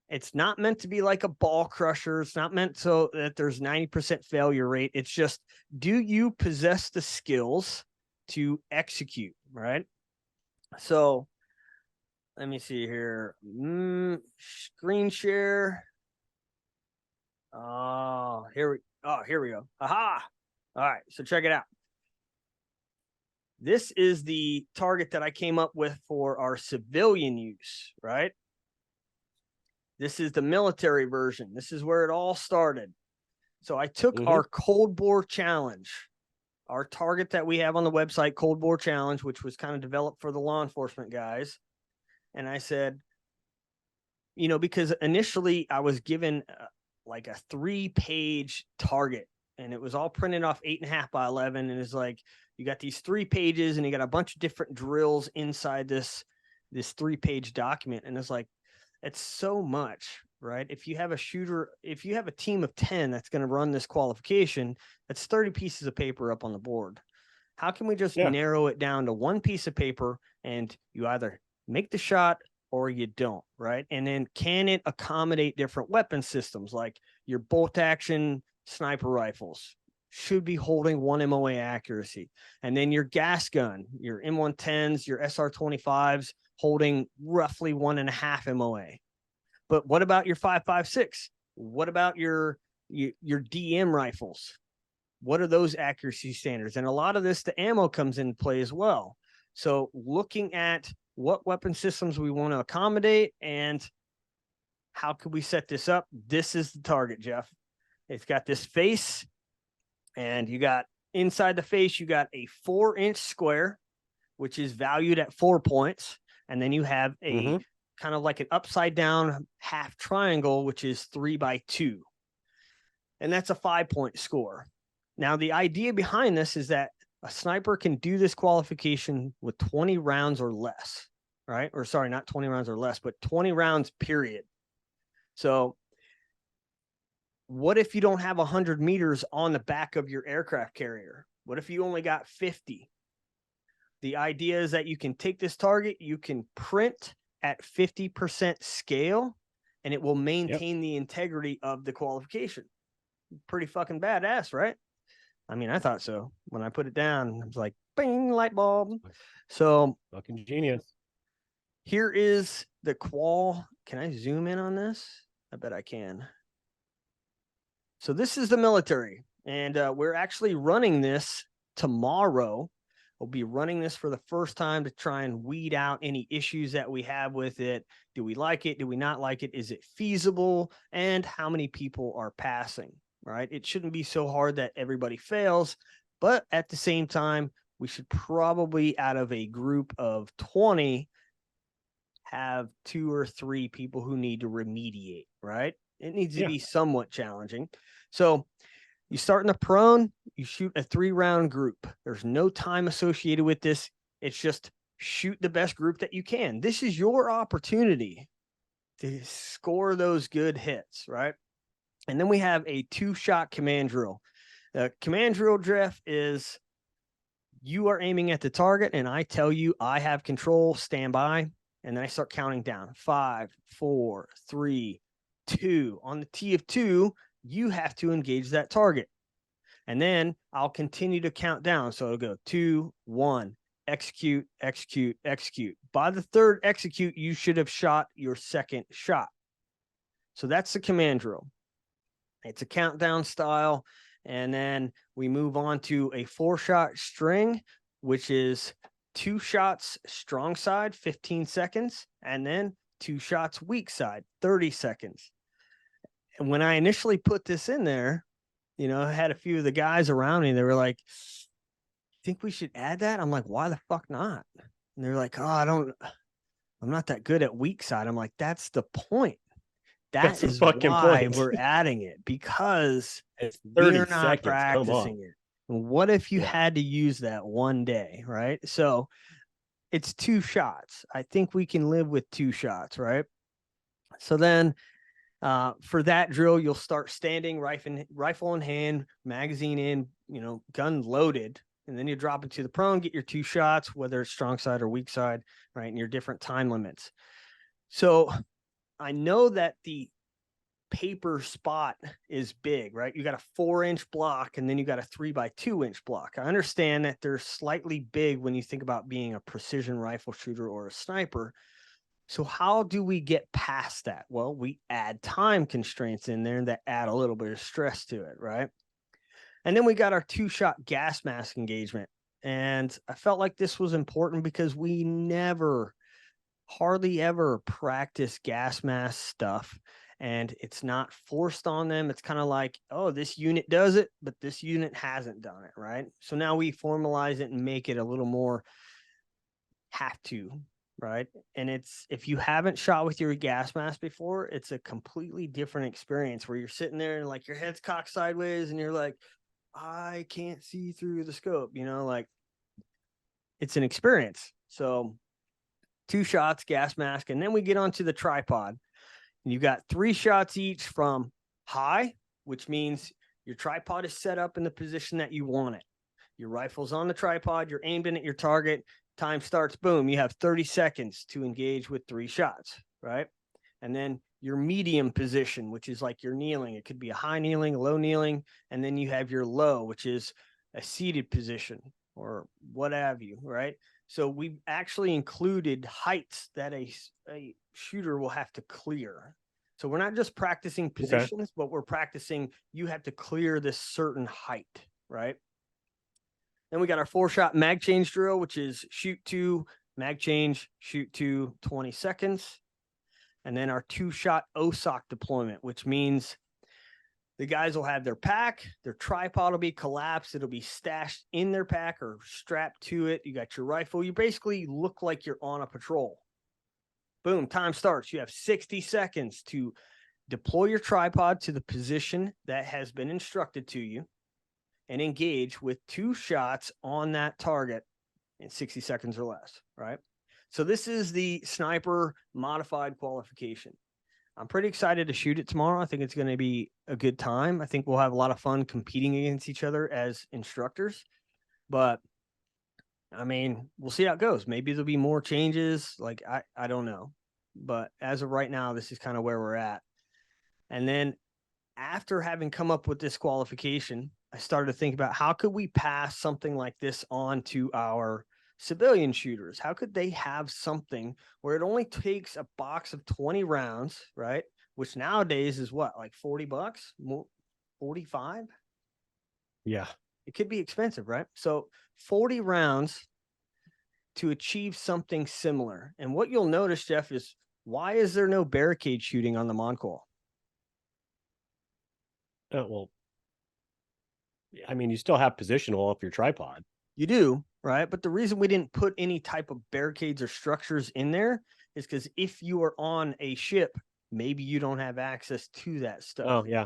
It's not meant to be like a ball crusher. It's not meant so that there's 90% failure rate. It's just, do you possess the skills to execute, right? So let me see here. Screen share. Here we go. Aha. All right. So check it out. This is the target that I came up with for our civilian use, right? This is the military version. This is where it all started. So I took our cold bore challenge, our target that we have on the website, Cold Bore Challenge, which was kind of developed for the law enforcement guys. And I said, you know, because initially I was given like a 3-page target, and it was all printed off 8.5 by 11. And it's like, you got these 3 pages and you got a bunch of different drills inside this 3-page document. And it's like, it's so much, right? If you have a shooter, if you have a team of 10 that's going to run this qualification, that's 30 pieces of paper up on the board. How can we just narrow it down to 1 piece of paper, and you either make the shot or you don't, right? And then can it accommodate different weapon systems? Like your bolt action sniper rifles should be holding 1 MOA accuracy. And then your gas gun, your M110s, your SR25s holding roughly 1.5 MOA. But what about your 5.56? What about your DM rifles? What are those accuracy standards? And a lot of this, the ammo comes into play as well. So looking at what weapon systems we want to accommodate and how could we set this up? This is the target, Jeff. It's got this face, and you got inside the face, you got a 4-inch square, which is valued at 4 points. And then you have a kind of like an upside down half triangle, which is 3 by 2. And that's a 5-point score. Now, the idea behind this is that a sniper can do this qualification with 20 rounds or less, right? Or sorry, not 20 rounds or less, but 20 rounds, period. So what if you don't have 100 meters on the back of your aircraft carrier? What if you only got 50? The idea is that you can take this target, you can print at 50% scale, and it will maintain the integrity of the qualification. Pretty fucking badass, right? I mean, I thought so. When I put it down, I was like, bing, light bulb. So fucking genius. Here is the qual. Can I zoom in on this? I bet I can. So this is the military, and we're actually running this tomorrow. We'll be running this for the first time to try and weed out any issues that we have with it. Do we like it? Do we not like it? Is it feasible? And how many people are passing, right? It shouldn't be so hard that everybody fails, but at the same time, we should probably, out of a group of 20, have 2 or 3 people who need to remediate, right? It needs to be somewhat challenging. So you start in the prone, you shoot a 3-round group. There's no time associated with this. It's just shoot the best group that you can. This is your opportunity to score those good hits, right? And then we have a 2-shot command drill. The command drill, Jeff, is you are aiming at the target, and I tell you I have control, stand by, and then I start counting down. 5, 4, 3, 2. On the T of 2, you have to engage that target. And then I'll continue to count down. So it'll go 2, 1, execute, execute, execute. By the 3rd execute, you should have shot your 2nd shot. So that's the command drill. It's a countdown style. And then we move on to a 4-shot string, which is 2 shots strong side, 15 seconds, and then 2 shots weak side, 30 seconds. And when I initially put this in there, you know, I had a few of the guys around me. They were like, think we should add that? I'm like, why the fuck not? And they're like, oh, I'm not that good at weak side. I'm like, that's the point. That's is why we're adding it, because we're not practicing it. What if you had to use that one day, right? So it's 2 shots. I think we can live with 2 shots, right? So then for that drill, you'll start standing, rifle in hand, magazine in, you know, gun loaded, and then you drop it to the prone, get your 2 shots, whether it's strong side or weak side, right? And your different time limits. So I know that the paper spot is big, right? You got a 4-inch block, and then you got a 3 by 2-inch block. I understand that they're slightly big when you think about being a precision rifle shooter or a sniper, So how do we get past that? Well, we add time constraints in there that add a little bit of stress to it, right? And then we got our 2-shot gas mask engagement. And I felt like this was important because we hardly ever practice gas mask stuff. And it's not forced on them. It's kind of like, oh, this unit does it, but this unit hasn't done it, right? So now we formalize it and make it a little more have to, right? And it's, if you haven't shot with your gas mask before, it's a completely different experience where you're sitting there and like your head's cocked sideways and you're like, I can't see through the scope, like it's an experience. So 2 shots, gas mask, and then we get onto the tripod. And you got 3 shots each from high, which means your tripod is set up in the position that you want it. Your rifle's on the tripod, you're aimed in at your target, time starts, boom, you have 30 seconds to engage with 3 shots, right? And then your medium position, which is like your kneeling. It could be a high kneeling, a low kneeling, and then you have your low, which is a seated position or what have you, right? So we've actually included heights that a shooter will have to clear. So we're not just practicing positions, but we're practicing you have to clear this certain height, right? Then we got our 4-shot mag change drill, which is shoot 2, mag change, shoot 2, 20 seconds. And then our 2-shot OSOC deployment, which means the guys will have their pack, their tripod will be collapsed. It'll be stashed in their pack or strapped to it. You got your rifle. You basically look like you're on a patrol. Boom, time starts. You have 60 seconds to deploy your tripod to the position that has been instructed to you and engage with 2 shots on that target in 60 seconds or less, right? So this is the sniper modified qualification. I'm pretty excited to shoot it tomorrow. I think it's going to be a good time. I think we'll have a lot of fun competing against each other as instructors. But, I mean, we'll see how it goes. Maybe there'll be more changes. Like, I don't know. But as of right now, this is kind of where we're at. And then after having come up with this qualification, I started to think about how could we pass something like this on to our civilian shooters? How could they have something where it only takes a box of 20 rounds, right? Which nowadays is what, like $40, 45? Yeah. It could be expensive, right? So 40 rounds to achieve something similar. And what you'll notice, Jeff, is why is there no barricade shooting on the Moncol? Well, I mean, you still have positional off your tripod. You do, right? But the reason we didn't put any type of barricades or structures in there is because if you are on a ship, maybe you don't have access to that stuff. Oh, yeah.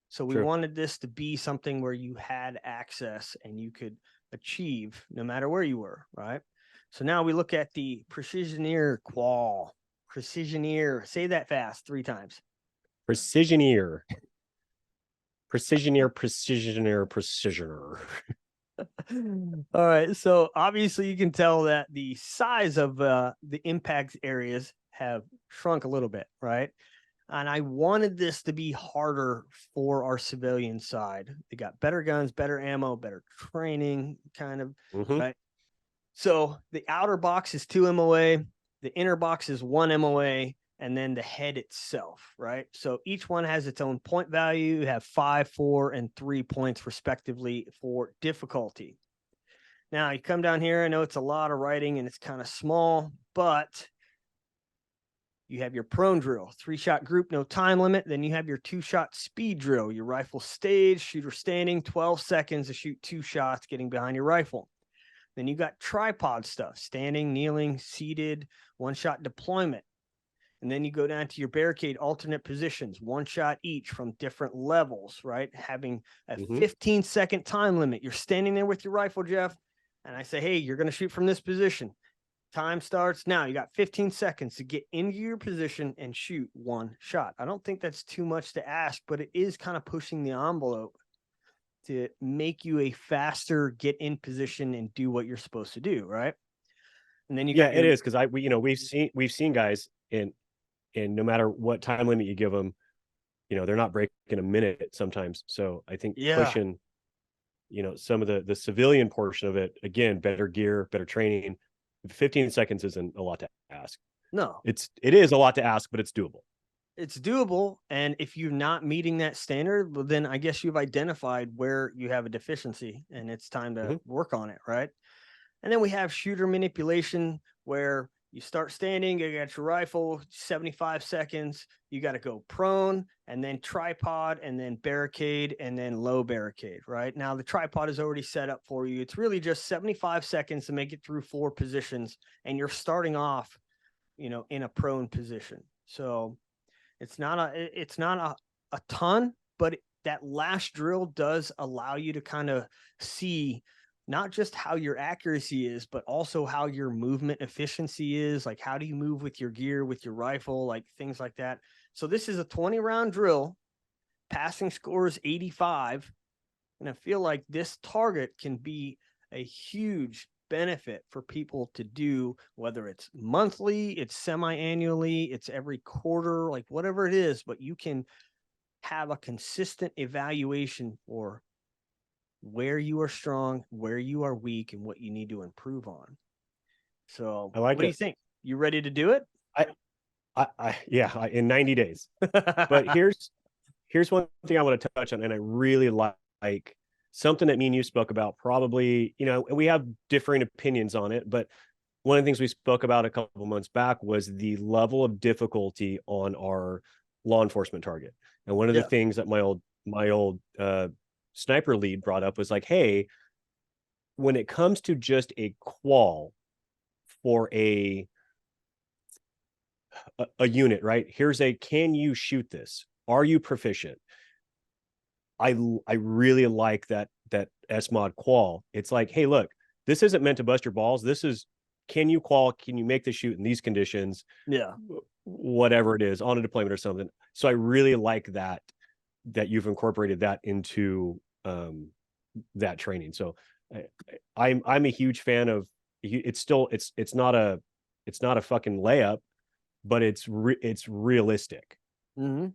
So we wanted this to be something where you had access and you could achieve no matter where you were, right? So now we look at the Precisioneer qual. Precisioneer. Say that fast 3 times. Precisioneer. Precisioneer, Precisioneer, Precisioneer. All right. So obviously you can tell that the size of the impact areas have shrunk a little bit, right? And I wanted this to be harder for our civilian side. They got better guns, better ammo, better training, kind of, right? So the outer box is 2 MOA, the inner box is 1 MOA, and then the head itself, right? So each one has its own point value. You have 5, 4, and 3 points respectively for difficulty. Now you come down here, I know it's a lot of writing and it's kind of small, but you have your prone drill, 3-shot group, no time limit. Then you have your 2-shot speed drill, your rifle stage, shooter standing, 12 seconds to shoot 2 shots, getting behind your rifle. Then you got tripod stuff, standing, kneeling, seated, 1-shot deployment. And then you go down to your barricade alternate positions, 1 shot each from different levels, right? Having a 15-second time limit. You're standing there with your rifle, Jeff, and I say, hey, you're going to shoot from this position. Time starts now. You got 15 seconds to get into your position and shoot 1 shot. I don't think that's too much to ask, but it is kind of pushing the envelope to make you a faster get in position and do what you're supposed to do, right? And then you it is, because we've seen guys and no matter what time limit you give them, they're not breaking a minute sometimes. So I think pushing, some of the civilian portion of it, again, better gear, better training, 15 seconds isn't a lot to ask. No, it is a lot to ask, but it's doable. it's doable. And if you're not meeting that standard, well, then I guess you've identified where you have a deficiency and it's time to work on it. Right. And then we have shooter manipulation, where you start standing, you got your rifle, 75 seconds, you got to go prone and then tripod and then barricade and then low barricade. Right now, the tripod is already set up for you. It's really just 75 seconds to make it through 4 positions. And you're starting off, in a prone position. So it's not a ton, but that last drill does allow you to kind of see not just how your accuracy is, but also how your movement efficiency is. Like, how do you move with your gear, with your rifle, like things like that. So this is a 20-round drill. Passing score is 85. And I feel like this target can be a huge benefit for people to do, whether it's monthly, it's semi-annually, it's every quarter, like whatever it is, but you can have a consistent evaluation for where you are strong, where you are weak, and what you need to improve on. So what do you think? You ready to do it? Yeah, in 90 days. But here's one thing I want to touch on, and I really like something that me and you spoke about. Probably, we have differing opinions on it, but one of the things we spoke about a couple of months back was the level of difficulty on our law enforcement target. And one of the things that my old sniper lead brought up was like, hey, when it comes to just a qual for a unit, right? Here's a, can you shoot this? Are you proficient? I really like that SMOD qual. It's like, hey, look, this isn't meant to bust your balls. This is, can you qual? Can you make the shoot in these conditions? Yeah. Whatever it is, on a deployment or something. So I really like that you've incorporated that into that training. So I'm a huge fan of. It's still it's not a fucking layup, but it's realistic. Mm-hmm.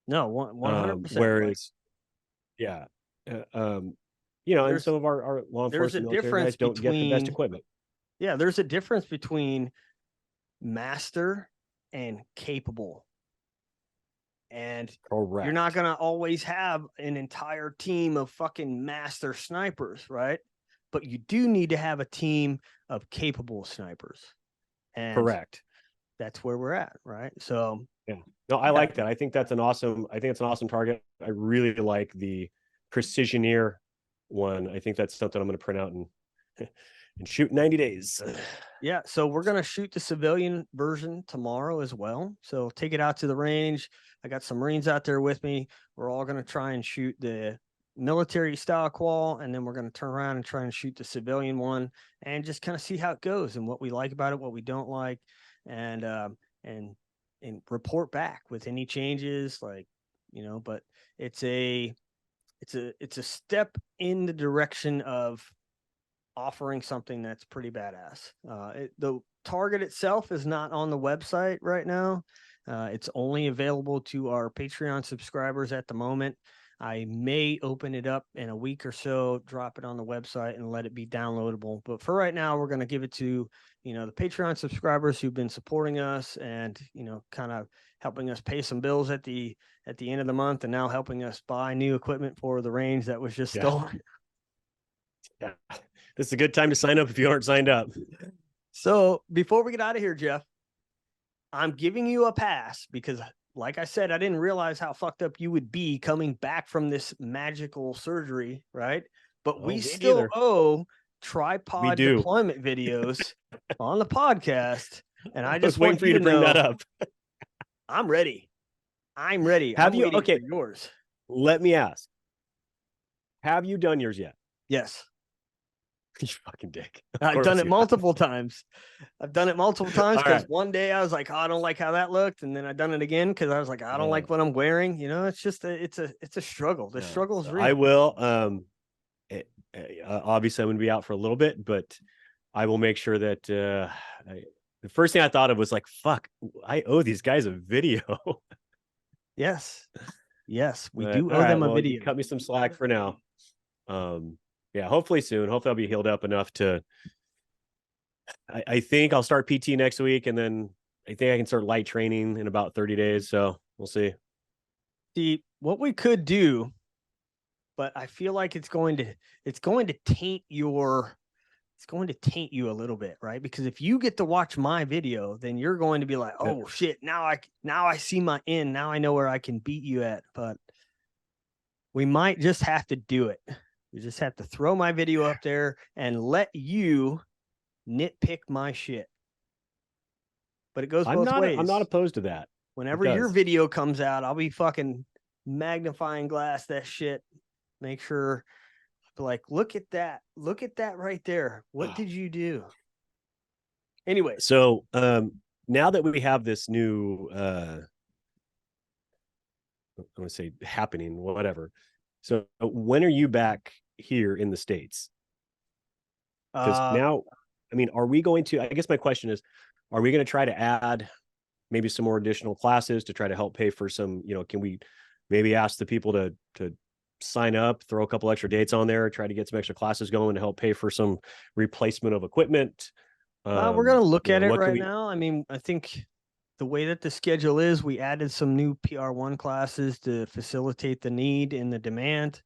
No, 100%. Whereas, yeah, and some of our law enforcement military guys don't get the best equipment. Yeah, there's a difference between master and capable. And correct, you're not going to always have an entire team of fucking master snipers, right? But you do need to have a team of capable snipers. And correct. That's where we're at, right? So yeah, no, I like that. I think it's an awesome target. I really like the Precisioneer one. I think that's something I'm going to print out and shoot 90 days. Yeah, so we're going to shoot the civilian version tomorrow as well. So take it out to the range. I got some Marines out there with me. We're all going to try and shoot the military style qual, and then we're going to turn around and try and shoot the civilian one and just kind of see how it goes and what we like about it, what we don't like, and report back with any changes, like, but it's a step in the direction of offering something that's pretty badass. The target itself is not on the website right now. It's only available to our Patreon subscribers at the moment. I may open it up in a week or so, drop it on the website and let it be downloadable. But for right now, we're going to give it to, the Patreon subscribers who've been supporting us and, kind of helping us pay some bills at the end of the month, and now helping us buy new equipment for the range that was just stolen. Yeah. This is a good time to sign up if you aren't signed up. So before we get out of here, Jeff, I'm giving you a pass because, like I said, I didn't realize how fucked up you would be coming back from this magical surgery, right? But we still owe tripod deployment videos on the podcast. And I just waiting for you to bring that up. I'm ready. Have you? Okay. Yours. Let me ask. Have you done yours yet? Yes. You fucking dick. I've done it multiple times. Because one day I was like, oh, I don't like how that looked. And then I've done it again because I was like, I don't like what I'm wearing. It's just it's a struggle. The struggle is real. I will. Obviously, I'm going to be out for a little bit, but I will make sure that the first thing I thought of was like, fuck, I owe these guys a video. Yes, we do owe them a video. Cut me some slack for now. Yeah, hopefully soon. Hopefully I'll be healed up enough to I think I'll start PT next week, and then I think I can start light training in about 30 days. So we'll see. See, what we could do, but I feel like it's going to taint you a little bit, right? Because if you get to watch my video, then you're going to be like, oh shit, now I see my end. Now I know where I can beat you at. But we might just have to do it. We just have to throw my video up there and let you nitpick my shit. But it goes both ways. I'm not opposed to that. Whenever your video comes out, I'll be fucking magnifying glass that shit. Make sure, like, look at that right there. What did you do? Anyway, so now that we have this new I want to say happening, whatever. So when are you back here in the States? Because now, I mean, are we going to, I guess my question is, are we going to try to add maybe some more additional classes to try to help pay for some, can we maybe ask the people to sign up, throw a couple extra dates on there, try to get some extra classes going to help pay for some replacement of equipment? We're going to look at it right now. I mean, I think the way that the schedule is, we added some new PR1 classes to facilitate the need and the demand.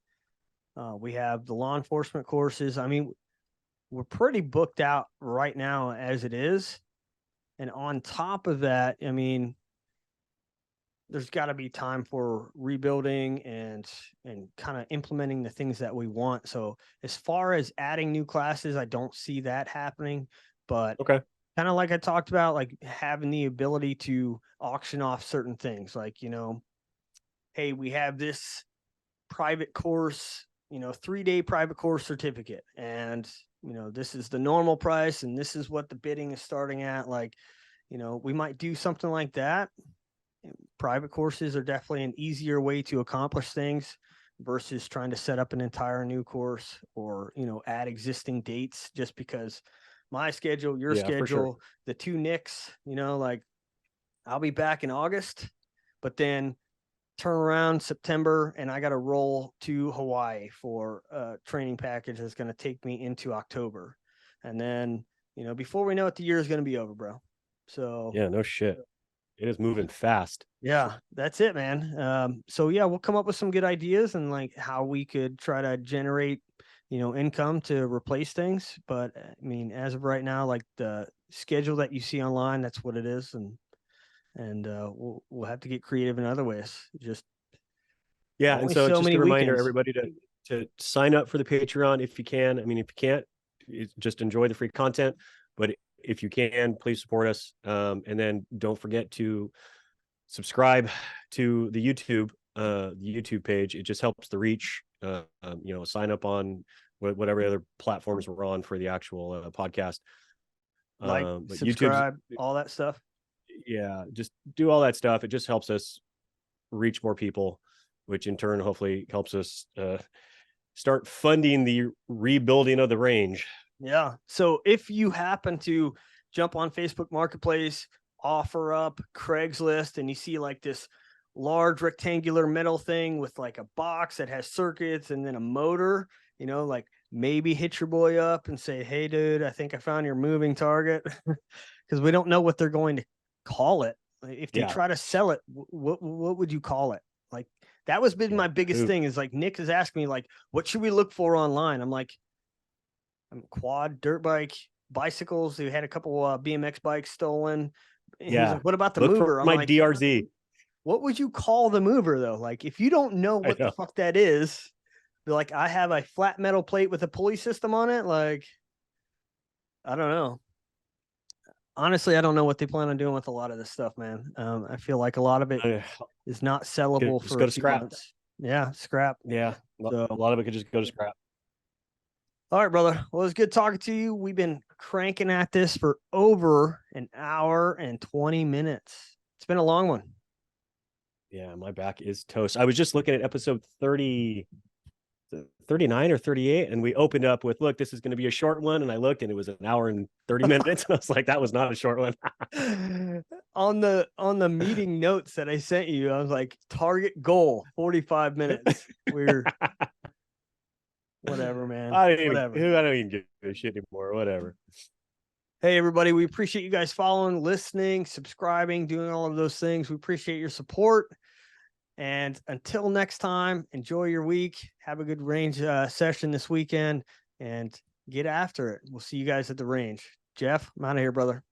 We have the law enforcement courses. I mean, we're pretty booked out right now as it is. And on top of that, I mean, there's got to be time for rebuilding and kind of implementing the things that we want. So as far as adding new classes, I don't see that happening. But okay, kind of like I talked about, like having the ability to auction off certain things, like, hey, we have this private course, 3-day private course certificate, and this is the normal price, and this is what the bidding is starting at. Like, we might do something like that. Private courses are definitely an easier way to accomplish things versus trying to set up an entire new course or, add existing dates, just because my schedule, your schedule, sure. The two Nicks, like I'll be back in August, but then turn around September and I got to roll to Hawaii for a training package that's going to take me into October. And then, before we know it, the year is going to be over, bro. So yeah, no shit. It is moving fast. Yeah, that's it, man. So yeah, we'll come up with some good ideas and like how we could try to generate, income to replace things. But I mean, as of right now, like the schedule that you see online, that's what it is. And we'll have to get creative in other ways. Just and so just a reminder, everybody, to sign up for the Patreon if you can. I mean, if you can't, just enjoy the free content. But if you can, please support us. And then don't forget to subscribe to the YouTube page. It just helps the reach. Sign up on whatever other platforms we're on for the actual podcast. Like, subscribe, all that stuff. Yeah, just do all that stuff. It just helps us reach more people, which in turn hopefully helps us start funding the rebuilding of the range. Yeah. So if you happen to jump on Facebook Marketplace, offer up Craigslist, and you see like this large rectangular metal thing with like a box that has circuits and then a motor, like maybe hit your boy up and say, hey, dude, I think I found your moving target, because we don't know what they're going to call it. If they try to sell it, what would you call it? Like that was been my biggest thing is like Nick has asked me like, what should we look for online? I'm like, quad, dirt bike, bicycles. We had a couple BMX bikes stolen. And he's like, what about the mover? I'm my like, DRZ. What would you call the mover though? Like if you don't know what the fuck that is, be like, I have a flat metal plate with a pulley system on it. Like, I don't know. Honestly, I don't know what they plan on doing with a lot of this stuff, man. I feel like a lot of it is not sellable for go to scrap. Months. Yeah, scrap. Yeah, so, a lot of it could just go to scrap. All right, brother. Well, it's good talking to you. We've been cranking at this for over an hour and 20 minutes. It's been a long one. Yeah, my back is toast. I was just looking at episode 39 or 38, and we opened up with, look, this is going to be a short one. And I looked and it was an hour and 30 minutes. And I was like, that was not a short one. On the meeting notes that I sent you, I was like, target goal, 45 minutes. We're whatever, man. I don't even give a shit anymore. Whatever. Hey, everybody. We appreciate you guys following, listening, subscribing, doing all of those things. We appreciate your support. And until next time, enjoy your week. Have a good range session this weekend and get after it. We'll see you guys at the range. Jeff, I'm out of here, brother.